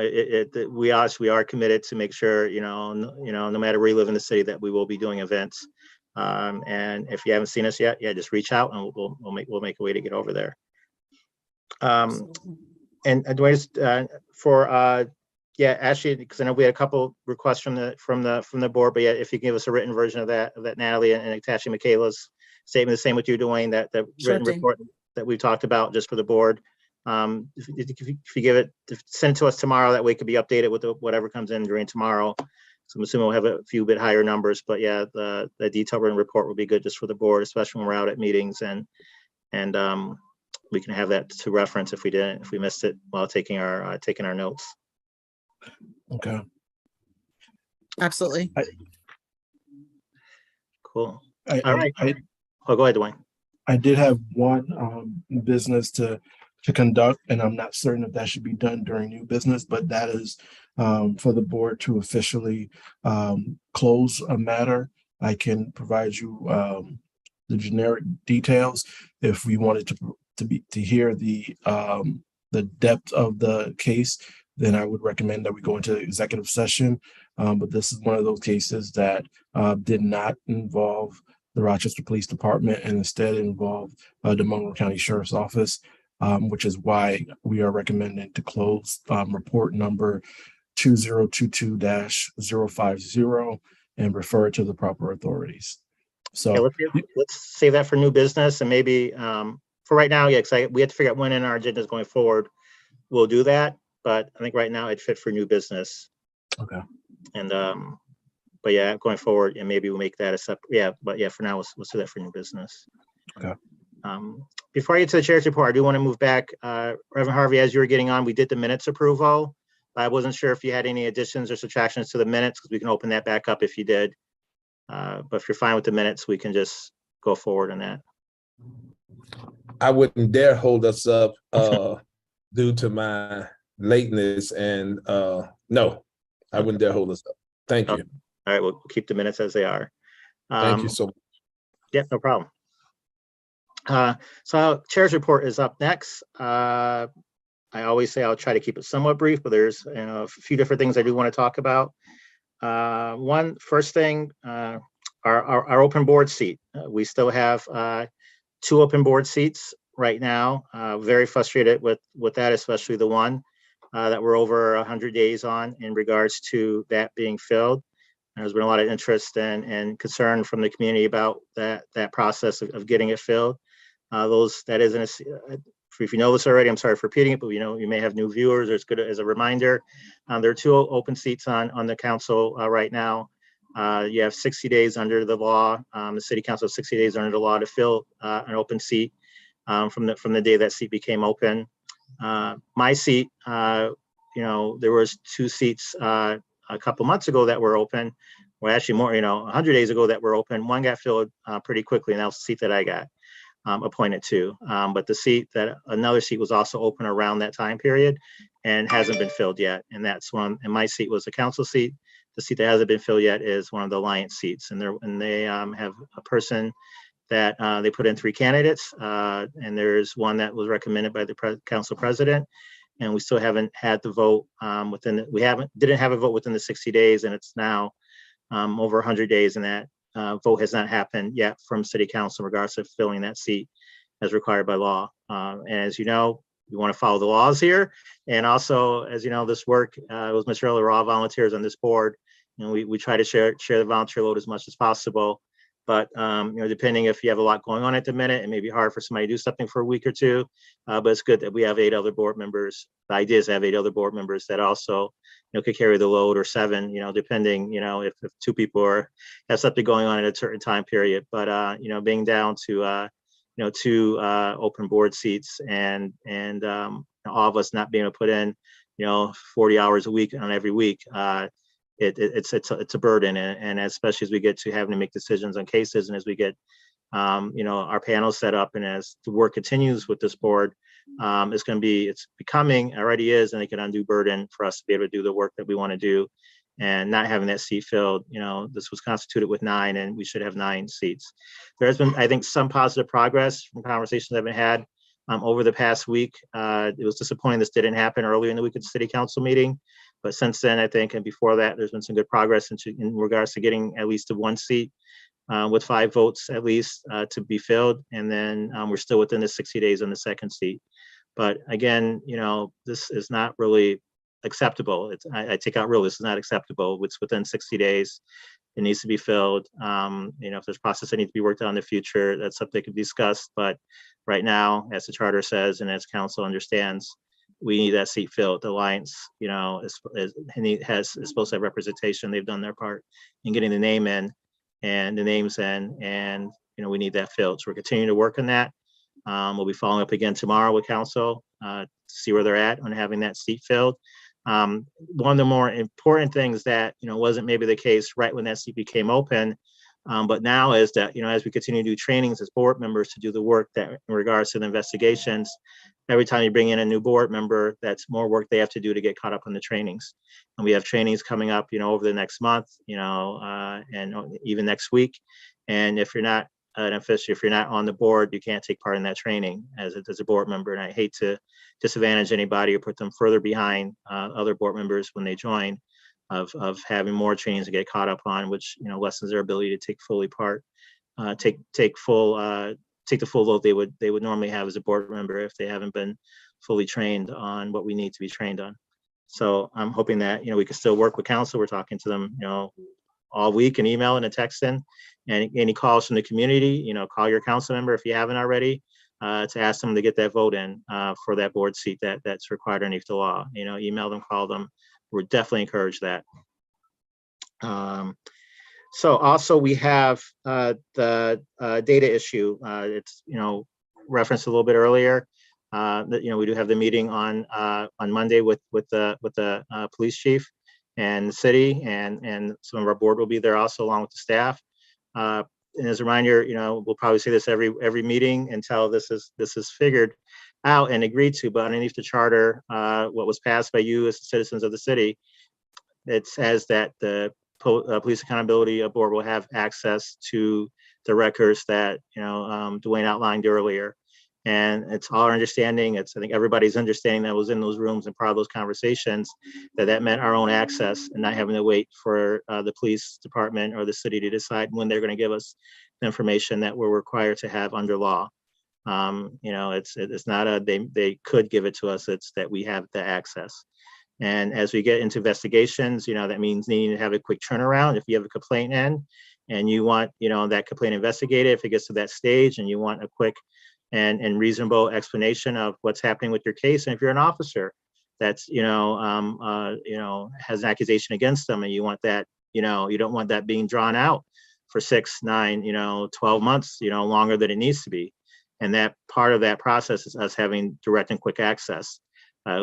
we are committed to make sure, no matter where you live in the city, that we will be doing events. And if you haven't seen us yet, just reach out and we'll make a way to get over there. And Dwayne, Ashley, because I know we had a couple requests from the board, but if you give us a written version of that Natalie, and attaching Michaela's statement, the same with you, Dwayne, that written report that we talked about just for the board. If you give it, send it to us tomorrow, that way it could be updated with whatever comes in during tomorrow. So I'm assuming we'll have a few bit higher numbers, but yeah, the detailed written report will be good just for the board, especially when we're out at meetings, and we can have that to reference if we missed it while taking our notes. Okay. Absolutely. Cool. All right. Oh, go ahead, Dwayne. I did have one business to conduct, and I'm not certain if that should be done during new business, but that is for the board to officially close a matter. I can provide you the generic details if we wanted to hear the depth of the case. Then I would recommend that we go into executive session. But this is one of those cases that did not involve the Rochester Police Department and instead involved the Monroe County Sheriff's Office, which is why we are recommending to close report number 2022-050 and refer it to the proper authorities. So let's save that for new business, and maybe for right now, because we have to figure out when in our agenda is going forward, we'll do that. But I think right now it'd fit for new business. Okay. And but yeah, going forward, and maybe we'll make that a separate. But for now, let's do that for new business. Okay. Before I get to the chair's report, I do want to move back. Reverend Harvey, as you were getting on, we did the minutes approval. I wasn't sure if you had any additions or subtractions to the minutes, because we can open that back up if you did. But if you're fine with the minutes, we can just go forward on that. I wouldn't dare hold us up due to my lateness, and no, I wouldn't dare hold us up. Thank you. All right, we'll keep the minutes as they are. Thank you so much. Yeah, no problem. So chair's report is up next. I always say I'll try to keep it somewhat brief, but there's a few different things I do want to talk about. First thing, our open board seat. We still have 2 open board seats right now. Very frustrated with that, especially the one that we're over 100 days on in regards to that being filled. There's been a lot of interest and concern from the community about that process of getting it filled. if you know this already, I'm sorry for repeating it, but you may have new viewers, or it's good as a reminder. There are 2 open seats on the council right now. You have 60 days under the law. The city council has 60 days under the law to fill an open seat from the day that seat became open. My seat, there was 2 seats a couple months ago that were open, or actually more, 100 days ago that were open. One got filled pretty quickly, and that was the seat that I got appointed to. But another seat was also open around that time period and hasn't been filled yet. And that's one, and my seat was the council seat. The seat that hasn't been filled yet is one of the alliance seats. And they have a person that they put in 3 candidates. And there's one that was recommended by the council president. And we still haven't had the vote didn't have a vote within the 60 days. And it's now over 100 days, and that vote has not happened yet from city council in regards to filling that seat as required by law. And as you know, we want to follow the laws here. And also, as you know, this work was Mr. Early, we're all volunteers on this board. We try to share the volunteer load as much as possible. But depending if you have a lot going on at the minute, it may be hard for somebody to do something for a week or 2. But it's good that we have 8 other board members. The idea is to have 8 other board members that also, could carry the load, or 7, depending, if 2 people have something going on at a certain time period. But being down to 2 open board seats and all of us not being able to put in 40 hours a week on every week. It's a burden, and especially as we get to having to make decisions on cases, and as we get our panel set up, and as the work continues with this board, it's becoming, already is, and like an undue burden for us to be able to do the work that we want to do, and not having that seat filled. This was constituted with 9, and we should have 9 seats. There has been, I think, some positive progress from conversations that have been had over the past week. It was disappointing this didn't happen earlier in the week at the city council meeting. But since then, I think, and before that, there's been some good progress in regards to getting at least to 1 seat with 5 votes at least to be filled. And then we're still within the 60 days on the 2nd seat. But again, this is not really acceptable. I take out real, this is not acceptable. It's within 60 days. It needs to be filled. If there's process that needs to be worked on in the future, that's something that could be discussed. But right now, as the charter says, and as council understands, we need that seat filled. The Alliance, is supposed to have representation. They've done their part in getting the name in and the names in, and we need that filled. So we're continuing to work on that. We'll be following up again tomorrow with council to see where they're at on having that seat filled. One of the more important things that wasn't maybe the case right when that seat became open, but now is that as we continue to do trainings as board members to do the work that in regards to the investigations, every time you bring in a new board member, that's more work they have to do to get caught up on the trainings. And we have trainings coming up over the next month, and even next week. And if you're not an official, if you're not on the board, you can't take part in that training as a board member. And I hate to disadvantage anybody or put them further behind other board members when they join, of having more trainings to get caught up on, which lessens their ability to take fully part, take the full load they would normally have as a board member if they haven't been fully trained on what we need to be trained on. So I'm hoping that we can still work with council. We're talking to them all week, and email and a text in, and any calls from the community, call your council member if you haven't already, to ask them to get that vote in for that board seat that's required underneath the law. Email them, call them. We're definitely encourage that. So also we have the data issue. It's referenced a little bit earlier. That we do have the meeting on Monday with the police chief and the city, and some of our board will be there also along with the staff. And as a reminder, we'll probably say this every meeting until this is figured out and agreed to. But underneath the charter, what was passed by you as citizens of the city, it says that the Police Accountability Board will have access to the records that Dwayne outlined earlier. And it's our understanding, I think everybody's understanding that was in those rooms and part of those conversations, that meant our own access and not having to wait for the police department or the city to decide when they're going to give us the information that we're required to have under law. It's not they could give it to us, it's that we have the access. And as we get into investigations, that means needing to have a quick turnaround. If you have a complaint in and you want, that complaint investigated, if it gets to that stage and you want a quick and reasonable explanation of what's happening with your case. And if you're an officer that's, has an accusation against them, and you want that, you don't want that being drawn out for 6, 9, 12 months, longer than it needs to be. And that part of that process is us having direct and quick access.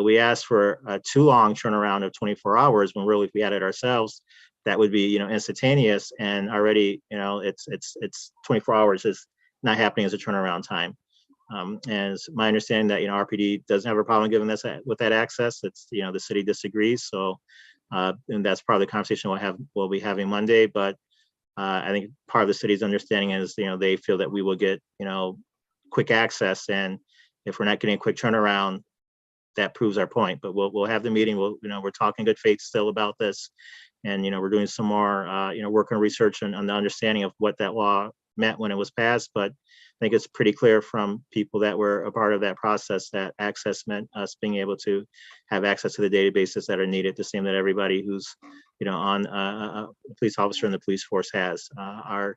We asked for a too long turnaround of 24 hours when really if we had it ourselves, that would be, instantaneous, and already, it's 24 hours is not happening as a turnaround time. And it's my understanding that, RPD doesn't have a problem giving us with that access. It's, the city disagrees. So, and that's part of the conversation we'll be having Monday. But I think part of the city's understanding is, they feel that we will get, quick access. And if we're not getting a quick turnaround, that proves our point. But we'll have the meeting. We're talking good faith still about this. And, we're doing some more, work and research on the understanding of what that law meant when it was passed. But I think it's pretty clear from people that were a part of that process that access meant us being able to have access to the databases that are needed, the same that everybody who's, on a police officer in the police force has. Our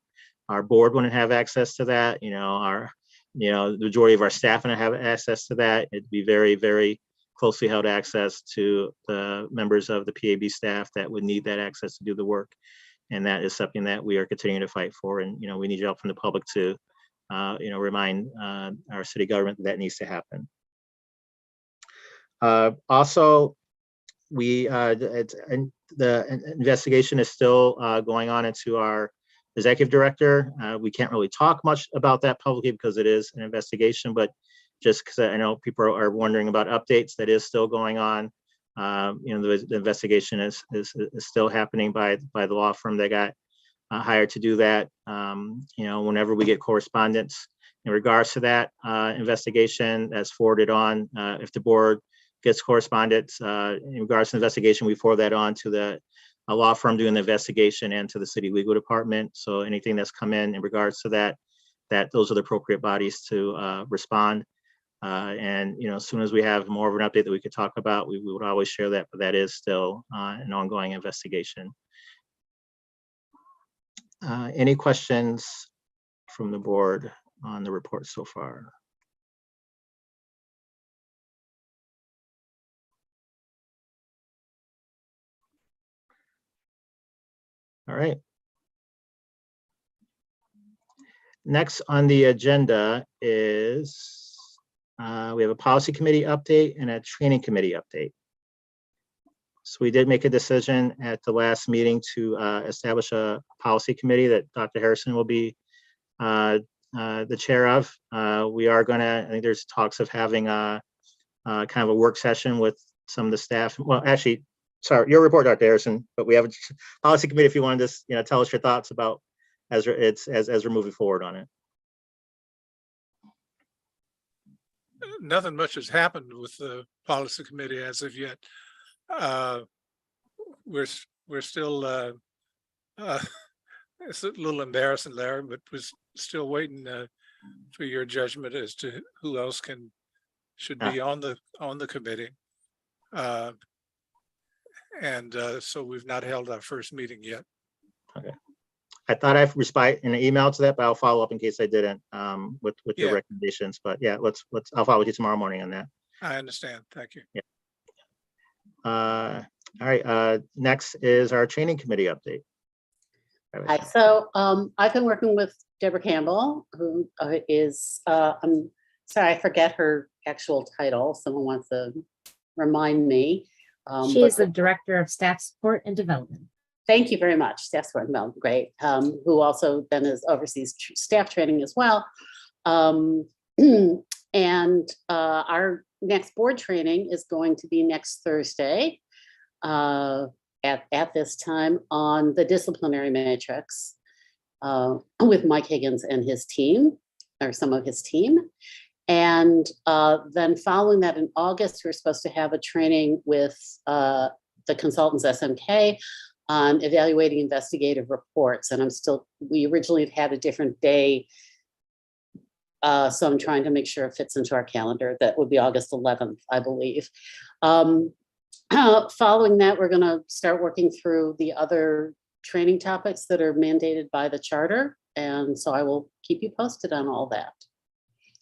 board wouldn't have access to that. The majority of our staff wouldn't have access to that. It'd be very, very closely held access to the members of the PAB staff that would need that access to do the work. And that is something that we are continuing to fight for. And, we need help from the public to, remind our city government that needs to happen. Also, the investigation is still going on into our executive director. We can't really talk much about that publicly because it is an investigation, but just because I know people are wondering about updates, that is still going on. The investigation is still happening by the law firm that got hired to do that. Whenever we get correspondence in regards to that investigation, that's forwarded on. If the board gets correspondence in regards to the investigation, we forward that on to the law firm doing the investigation and to the city legal department. So anything that's come in regards to that those are the appropriate bodies to respond. And as soon as we have more of an update that we could talk about, we would always share that, but that is still an ongoing investigation. Any questions from the board on the report so far? All right. Next on the agenda is we have a policy committee update and a training committee update. So we did make a decision at the last meeting to establish a policy committee that Dr. Harrison will be the chair of. We are I think there's talks of having a kind of a work session with some of the staff. Well, actually, sorry, your report, Dr. Harrison, but we have a policy committee if you wanted to tell us your thoughts about as we're moving forward on it. Nothing much has happened with the policy committee as of yet. We're still it's a little embarrassing, Larry, but we're still waiting for your judgment as to who else should be on the committee. So we've not held our first meeting yet. Okay. I thought I'd respond in an email to that, but I'll follow up in case I didn't with your recommendations. But yeah, I'll follow with you tomorrow morning on that. I understand. Thank you. Yeah. All right. Next is our training committee update. Hi. So I've been working with Deborah Campbell, who is I'm sorry, I forget her actual title. Someone wants to remind me. She is the Director of Staff Support and Development. Thank you very much, Staff Support and Development, great. Who also then oversees staff training as well. And our next board training is going to be next Thursday at this time on the disciplinary matrix with Mike Higgins and his team, or some of his team. And then following that in August, we're supposed to have a training with the consultants SMK on evaluating investigative reports. And we originally had a different day. So I'm trying to make sure it fits into our calendar. That would be August 11th, I believe. Following that, we're gonna start working through the other training topics that are mandated by the charter. And so I will keep you posted on all that.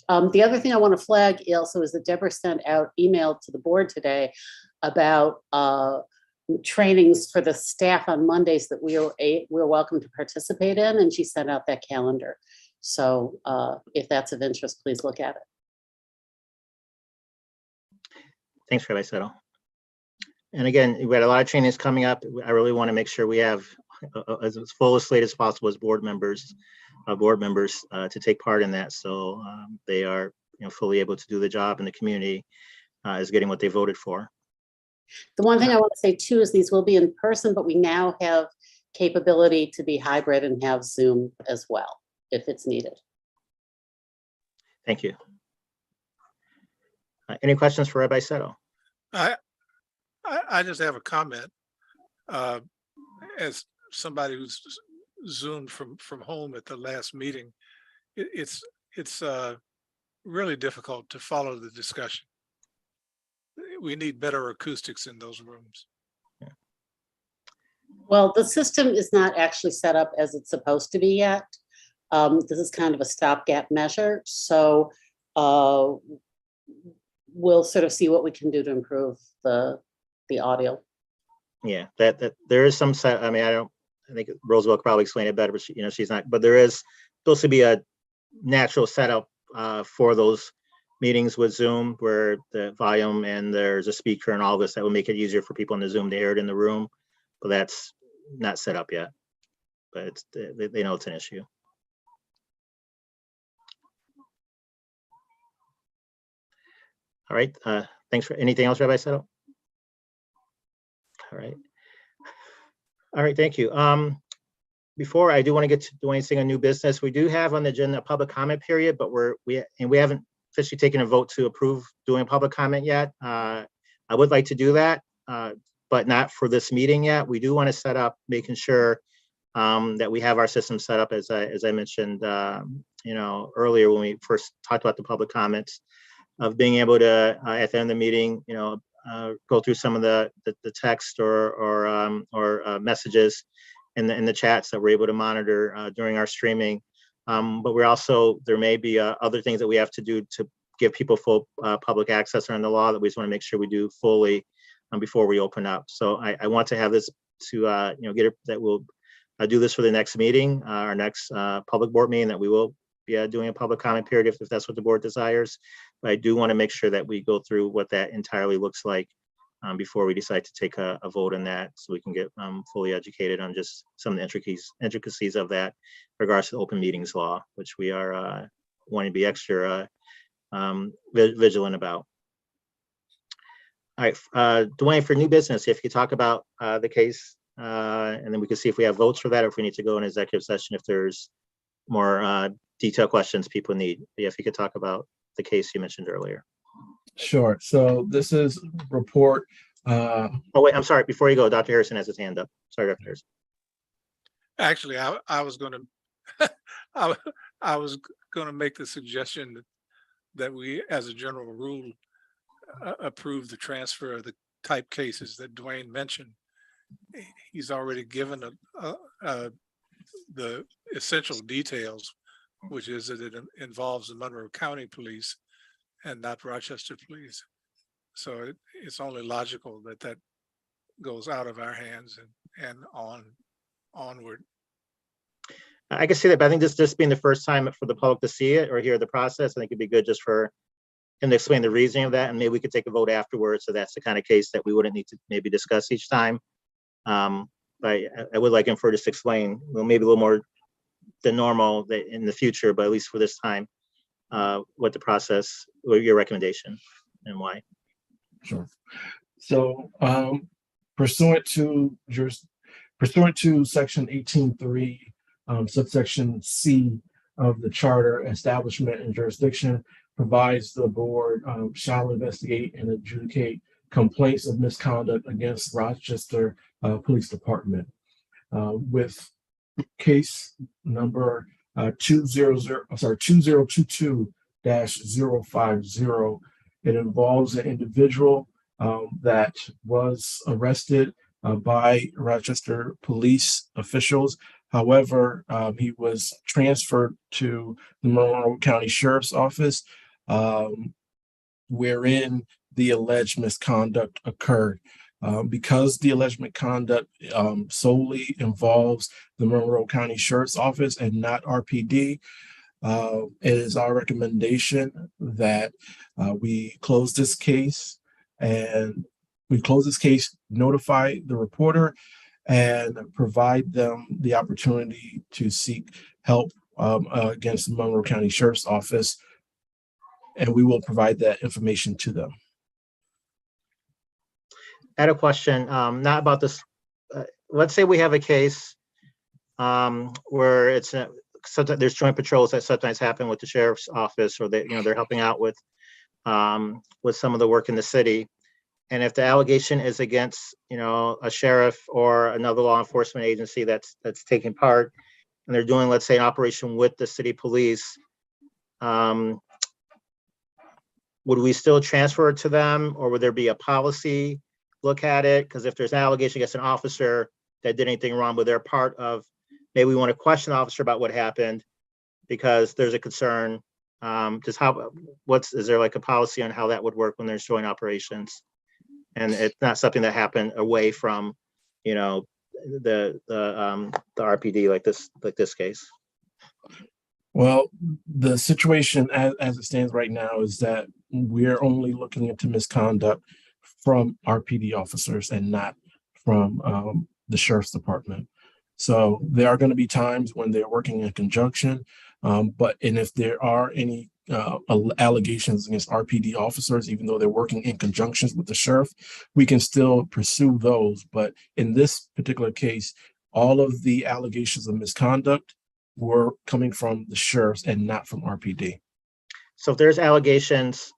The other thing I want to flag also is that Deborah sent out email to the board today about trainings for the staff on Mondays that we're welcome to participate in, and she sent out that calendar. So if that's of interest, please look at it. Thanks, Rabbi Settle. And again, we had a lot of trainings coming up. I really want to make sure we have as full a slate as possible as board members to take part in that. So they are fully able to do the job, and the community is getting what they voted for. The one thing I want to say too is these will be in person, but we now have capability to be hybrid and have Zoom as well if it's needed. Thank you. Any questions for Rabbi Settle? I just have a comment. As somebody who's Zoomed from home at the last meeting, it's really difficult to follow the discussion. We need better acoustics in those rooms. Well, the system is not actually set up as it's supposed to be yet. This is kind of a stopgap measure. So we'll sort of see what we can do to improve the audio. Yeah, that there is some set. I mean, I think Roosevelt probably explained it better, but she's not. But there is supposed to be a natural setup for those meetings with Zoom, where the volume and there's a speaker and all this that will make it easier for people in the Zoom to hear it in the room. But that's not set up yet. But it's, they know it's an issue. All right. Thanks for anything else, Rabbi Settle? All right. All right. Thank you. Before I do want to get to do anything on new business, we do have on the agenda a public comment period, but we haven't officially taken a vote to approve doing public comment yet. I would like to do that, but not for this meeting yet. We do want to set up, making sure that we have our system set up as I mentioned, earlier when we first talked about the public comments, of being able to at the end of the meeting, go through some of the text or messages in the chats that we're able to monitor during our streaming. But we're also, there may be other things that we have to do to give people full public access around the law that we just want to make sure we do fully before we open up. So I want to have this to get it, that we'll do this for the next meeting, our next public board meeting, that we will be doing a public comment period if that's what the board desires. But I do want to make sure that we go through what that entirely looks like before we decide to take a vote on that, so we can get fully educated on just some of the intricacies of that in regards to the open meetings law, which we are wanting to be extra vigilant about. All right, Dwayne, for new business, if you talk about the case, and then we can see if we have votes for that, or if we need to go in executive session if there's more detailed questions people need. If you could talk about the case you mentioned earlier. Sure. So this is report. Oh wait, I'm sorry. Before you go, Dr. Harrison has his hand up. Sorry, Dr. Harrison. Actually, I was going to I was going to make the suggestion that we, as a general rule, approve the transfer of the type cases that Dwayne mentioned. He's already given the essential details, which is that it involves the Monroe County Police and not Rochester Police. So it's only logical that that goes out of our hands and onward. I can see that, but I think this being the first time for the public to see it or hear the process, I think it'd be good just for him to explain the reasoning of that, and maybe we could take a vote afterwards. So that's the kind of case that we wouldn't need to maybe discuss each time. But I would like him for just explain, well, maybe a little more than normal in the future, but at least for this time, what the process, or your recommendation and why. Sure. So pursuant to section 18.3, subsection C of the charter, establishment and jurisdiction provides the board shall investigate and adjudicate complaints of misconduct against Rochester Police Department. With case number 2022-050, it involves an individual that was arrested by Rochester police officials. However, he was transferred to the Monroe County Sheriff's Office wherein the alleged misconduct occurred. Because the alleged misconduct solely involves the Monroe County Sheriff's Office and not RPD, it is our recommendation that we close this case, notify the reporter, and provide them the opportunity to seek help against the Monroe County Sheriff's Office, and we will provide that information to them. I had a question, not about this. Let's say we have a case where it's sometimes there's joint patrols that sometimes happen with the sheriff's office, or they're helping out with some of the work in the city. And if the allegation is against a sheriff or another law enforcement agency that's taking part, and they're doing, let's say, an operation with the city police, would we still transfer it to them, or would there be a policy look at it? Because if there's an allegation against an officer that did anything wrong, but they're part of, maybe we want to question the officer about what happened because there's a concern. Is there like a policy on how that would work when there's joint operations? And it's not something that happened away from, the RPD like this case. Well, the situation as it stands right now is that we're only looking into misconduct from RPD officers and not from the sheriff's department. So there are going to be times when they're working in conjunction, and if there are any allegations against RPD officers, even though they're working in conjunction with the sheriff, we can still pursue those. But in this particular case, all of the allegations of misconduct were coming from the sheriffs and not from RPD. So if there's allegations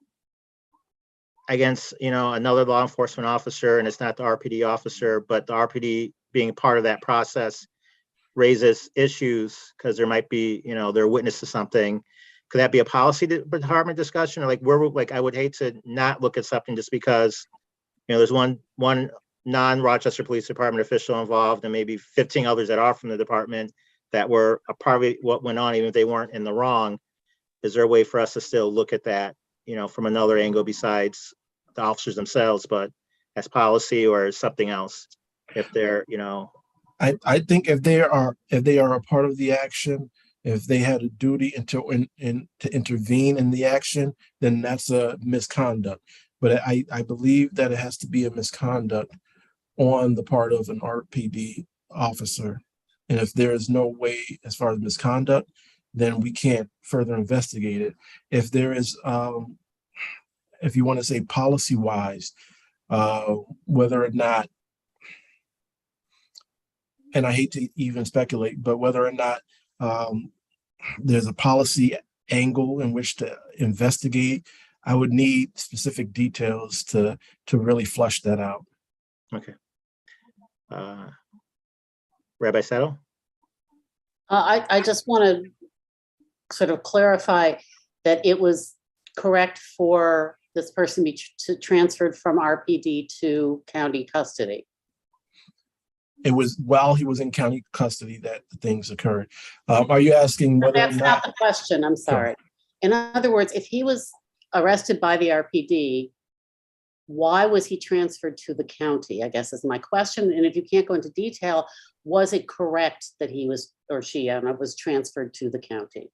against, another law enforcement officer, and it's not the RPD officer, but the RPD being part of that process raises issues because there might be, they're witness to something. Could that be a policy department discussion? Or I would hate to not look at something just because, there's one non-Rochester Police Department official involved and maybe 15 others that are from the department that were a part of what went on, even if they weren't in the wrong. Is there a way for us to still look at that, from another angle besides the officers themselves, but as policy or as something else? If they're, I think if they are a part of the action, if they had a duty to intervene in the action, then that's a misconduct. But I believe that it has to be a misconduct on the part of an RPD officer. And if there is no way as far as misconduct, then we can't further investigate it. If there is, if you want to say policy-wise, whether or not, and I hate to even speculate, but whether or not there's a policy angle in which to investigate, I would need specific details to really flush that out. Okay. Rabbi Settle? I just want to sort of clarify that it was correct for this person to transferred from RPD to county custody. It was while he was in county custody that the things occurred. Are you asking whether That's not the question, I'm sorry. In other words, if he was arrested by the RPD, why was he transferred to the county, I guess is my question. And if you can't go into detail, was it correct that he was, or she, I don't know, was transferred to the county?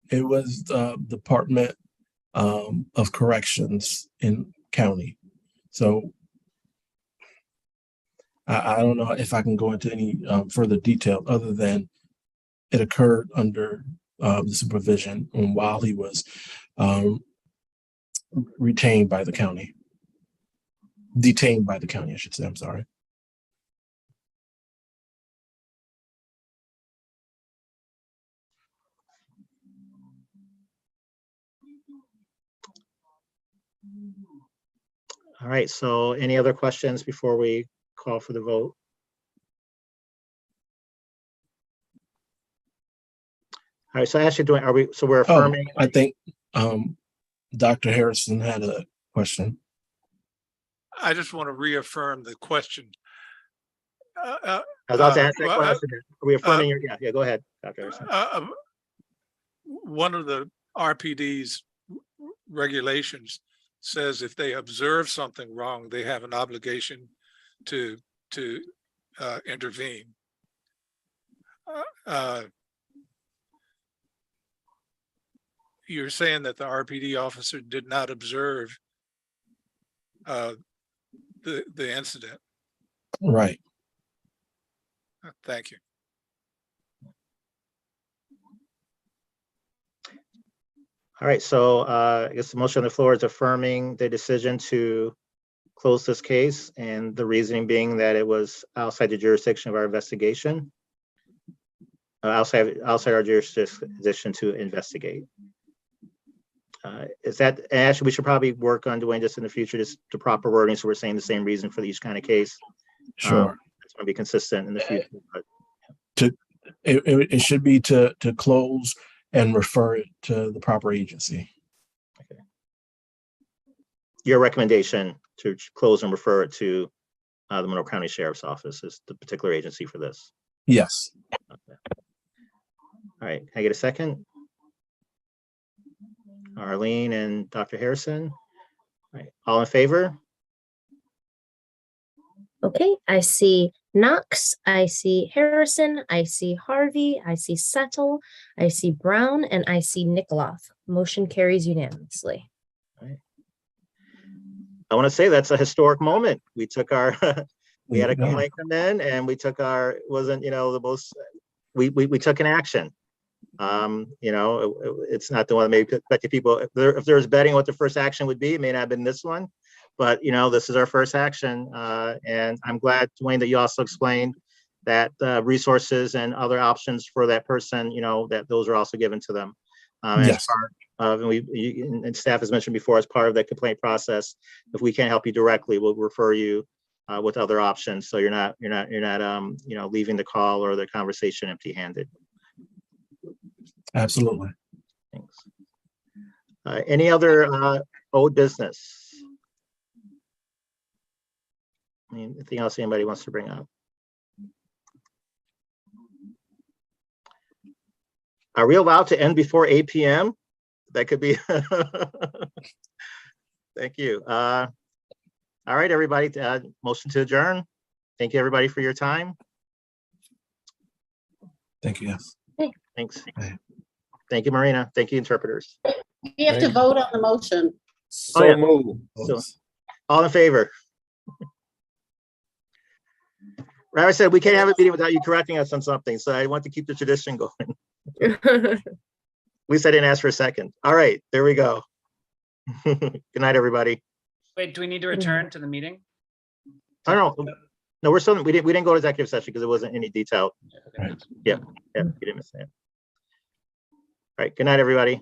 It was the Department of Corrections in county. So I don't know if I can go into any further detail other than it occurred under the supervision and while he was retained by the county. Detained by the county, I should say, I'm sorry. All right, so any other questions before we call for the vote? All right, so actually we're affirming. I think Dr. Harrison had a question. I just want to reaffirm the question. I was about to ask that question. Are we affirming yeah, go ahead, Dr. Harrison. One of the RPD's regulations says if they observe something wrong, they have an obligation to intervene. You're saying that the RPD officer did not observe the incident. Right. Thank you. All right, so I guess the motion on the floor is affirming the decision to close this case, and the reasoning being that it was outside the jurisdiction of our investigation. Outside our jurisdiction to investigate. Is that, actually, we should probably work on doing this in the future, just the proper wording, so we're saying the same reason for each kind of case. Sure. It's going to be consistent in the future. But It should be to close and refer it to the proper agency. okay. Your recommendation to close and refer it to the Monroe County Sheriff's Office is the particular agency for this. Yes. Okay. All right, can I get a second? Arlene and Dr. Harrison. All right, all in favor? Okay, I see Knox, I see Harrison, I see Harvey, I see Settle, I see Brown, and I see Nikoloff. Motion carries unanimously. I want to say that's a historic moment. We took our, we had a Yeah. complaint come in, and we took our, it wasn't, you know, the most, we took an action. You know, it's not the one that maybe affected people. If there was betting what the first action would be, it may not have been this one, but you know, this is our first action. And I'm glad, Dwayne, that you also explained that resources and other options for that person, you know, that those are also given to them. Yes. As part of, and staff has mentioned before, as part of the complaint process, if we can't help you directly, we'll refer you with other options. So you're not, you know, leaving the call or the conversation empty-handed. Absolutely. Thanks. Any other old business? Anything else anybody wants to bring up? Are we allowed to end before 8 p.m.? That could be. Thank you. All right, everybody. Motion to adjourn. Thank you, everybody, for your time. Thank you. Yes. Thanks. Bye. Thank you, Marina. Thank you, interpreters. You have to Thank you. vote on the motion. So yeah. move. So, all in favor? Right, I said we can't have a meeting without you correcting us on something, so I want to keep the tradition going. At least I didn't ask for a second. All right, there we go. Good night, everybody. Wait, do we need to return to the meeting? I don't know. No, we're still, we didn't go to executive session because there wasn't any detail. Okay. Yeah, you didn't miss that. All right, good night, everybody.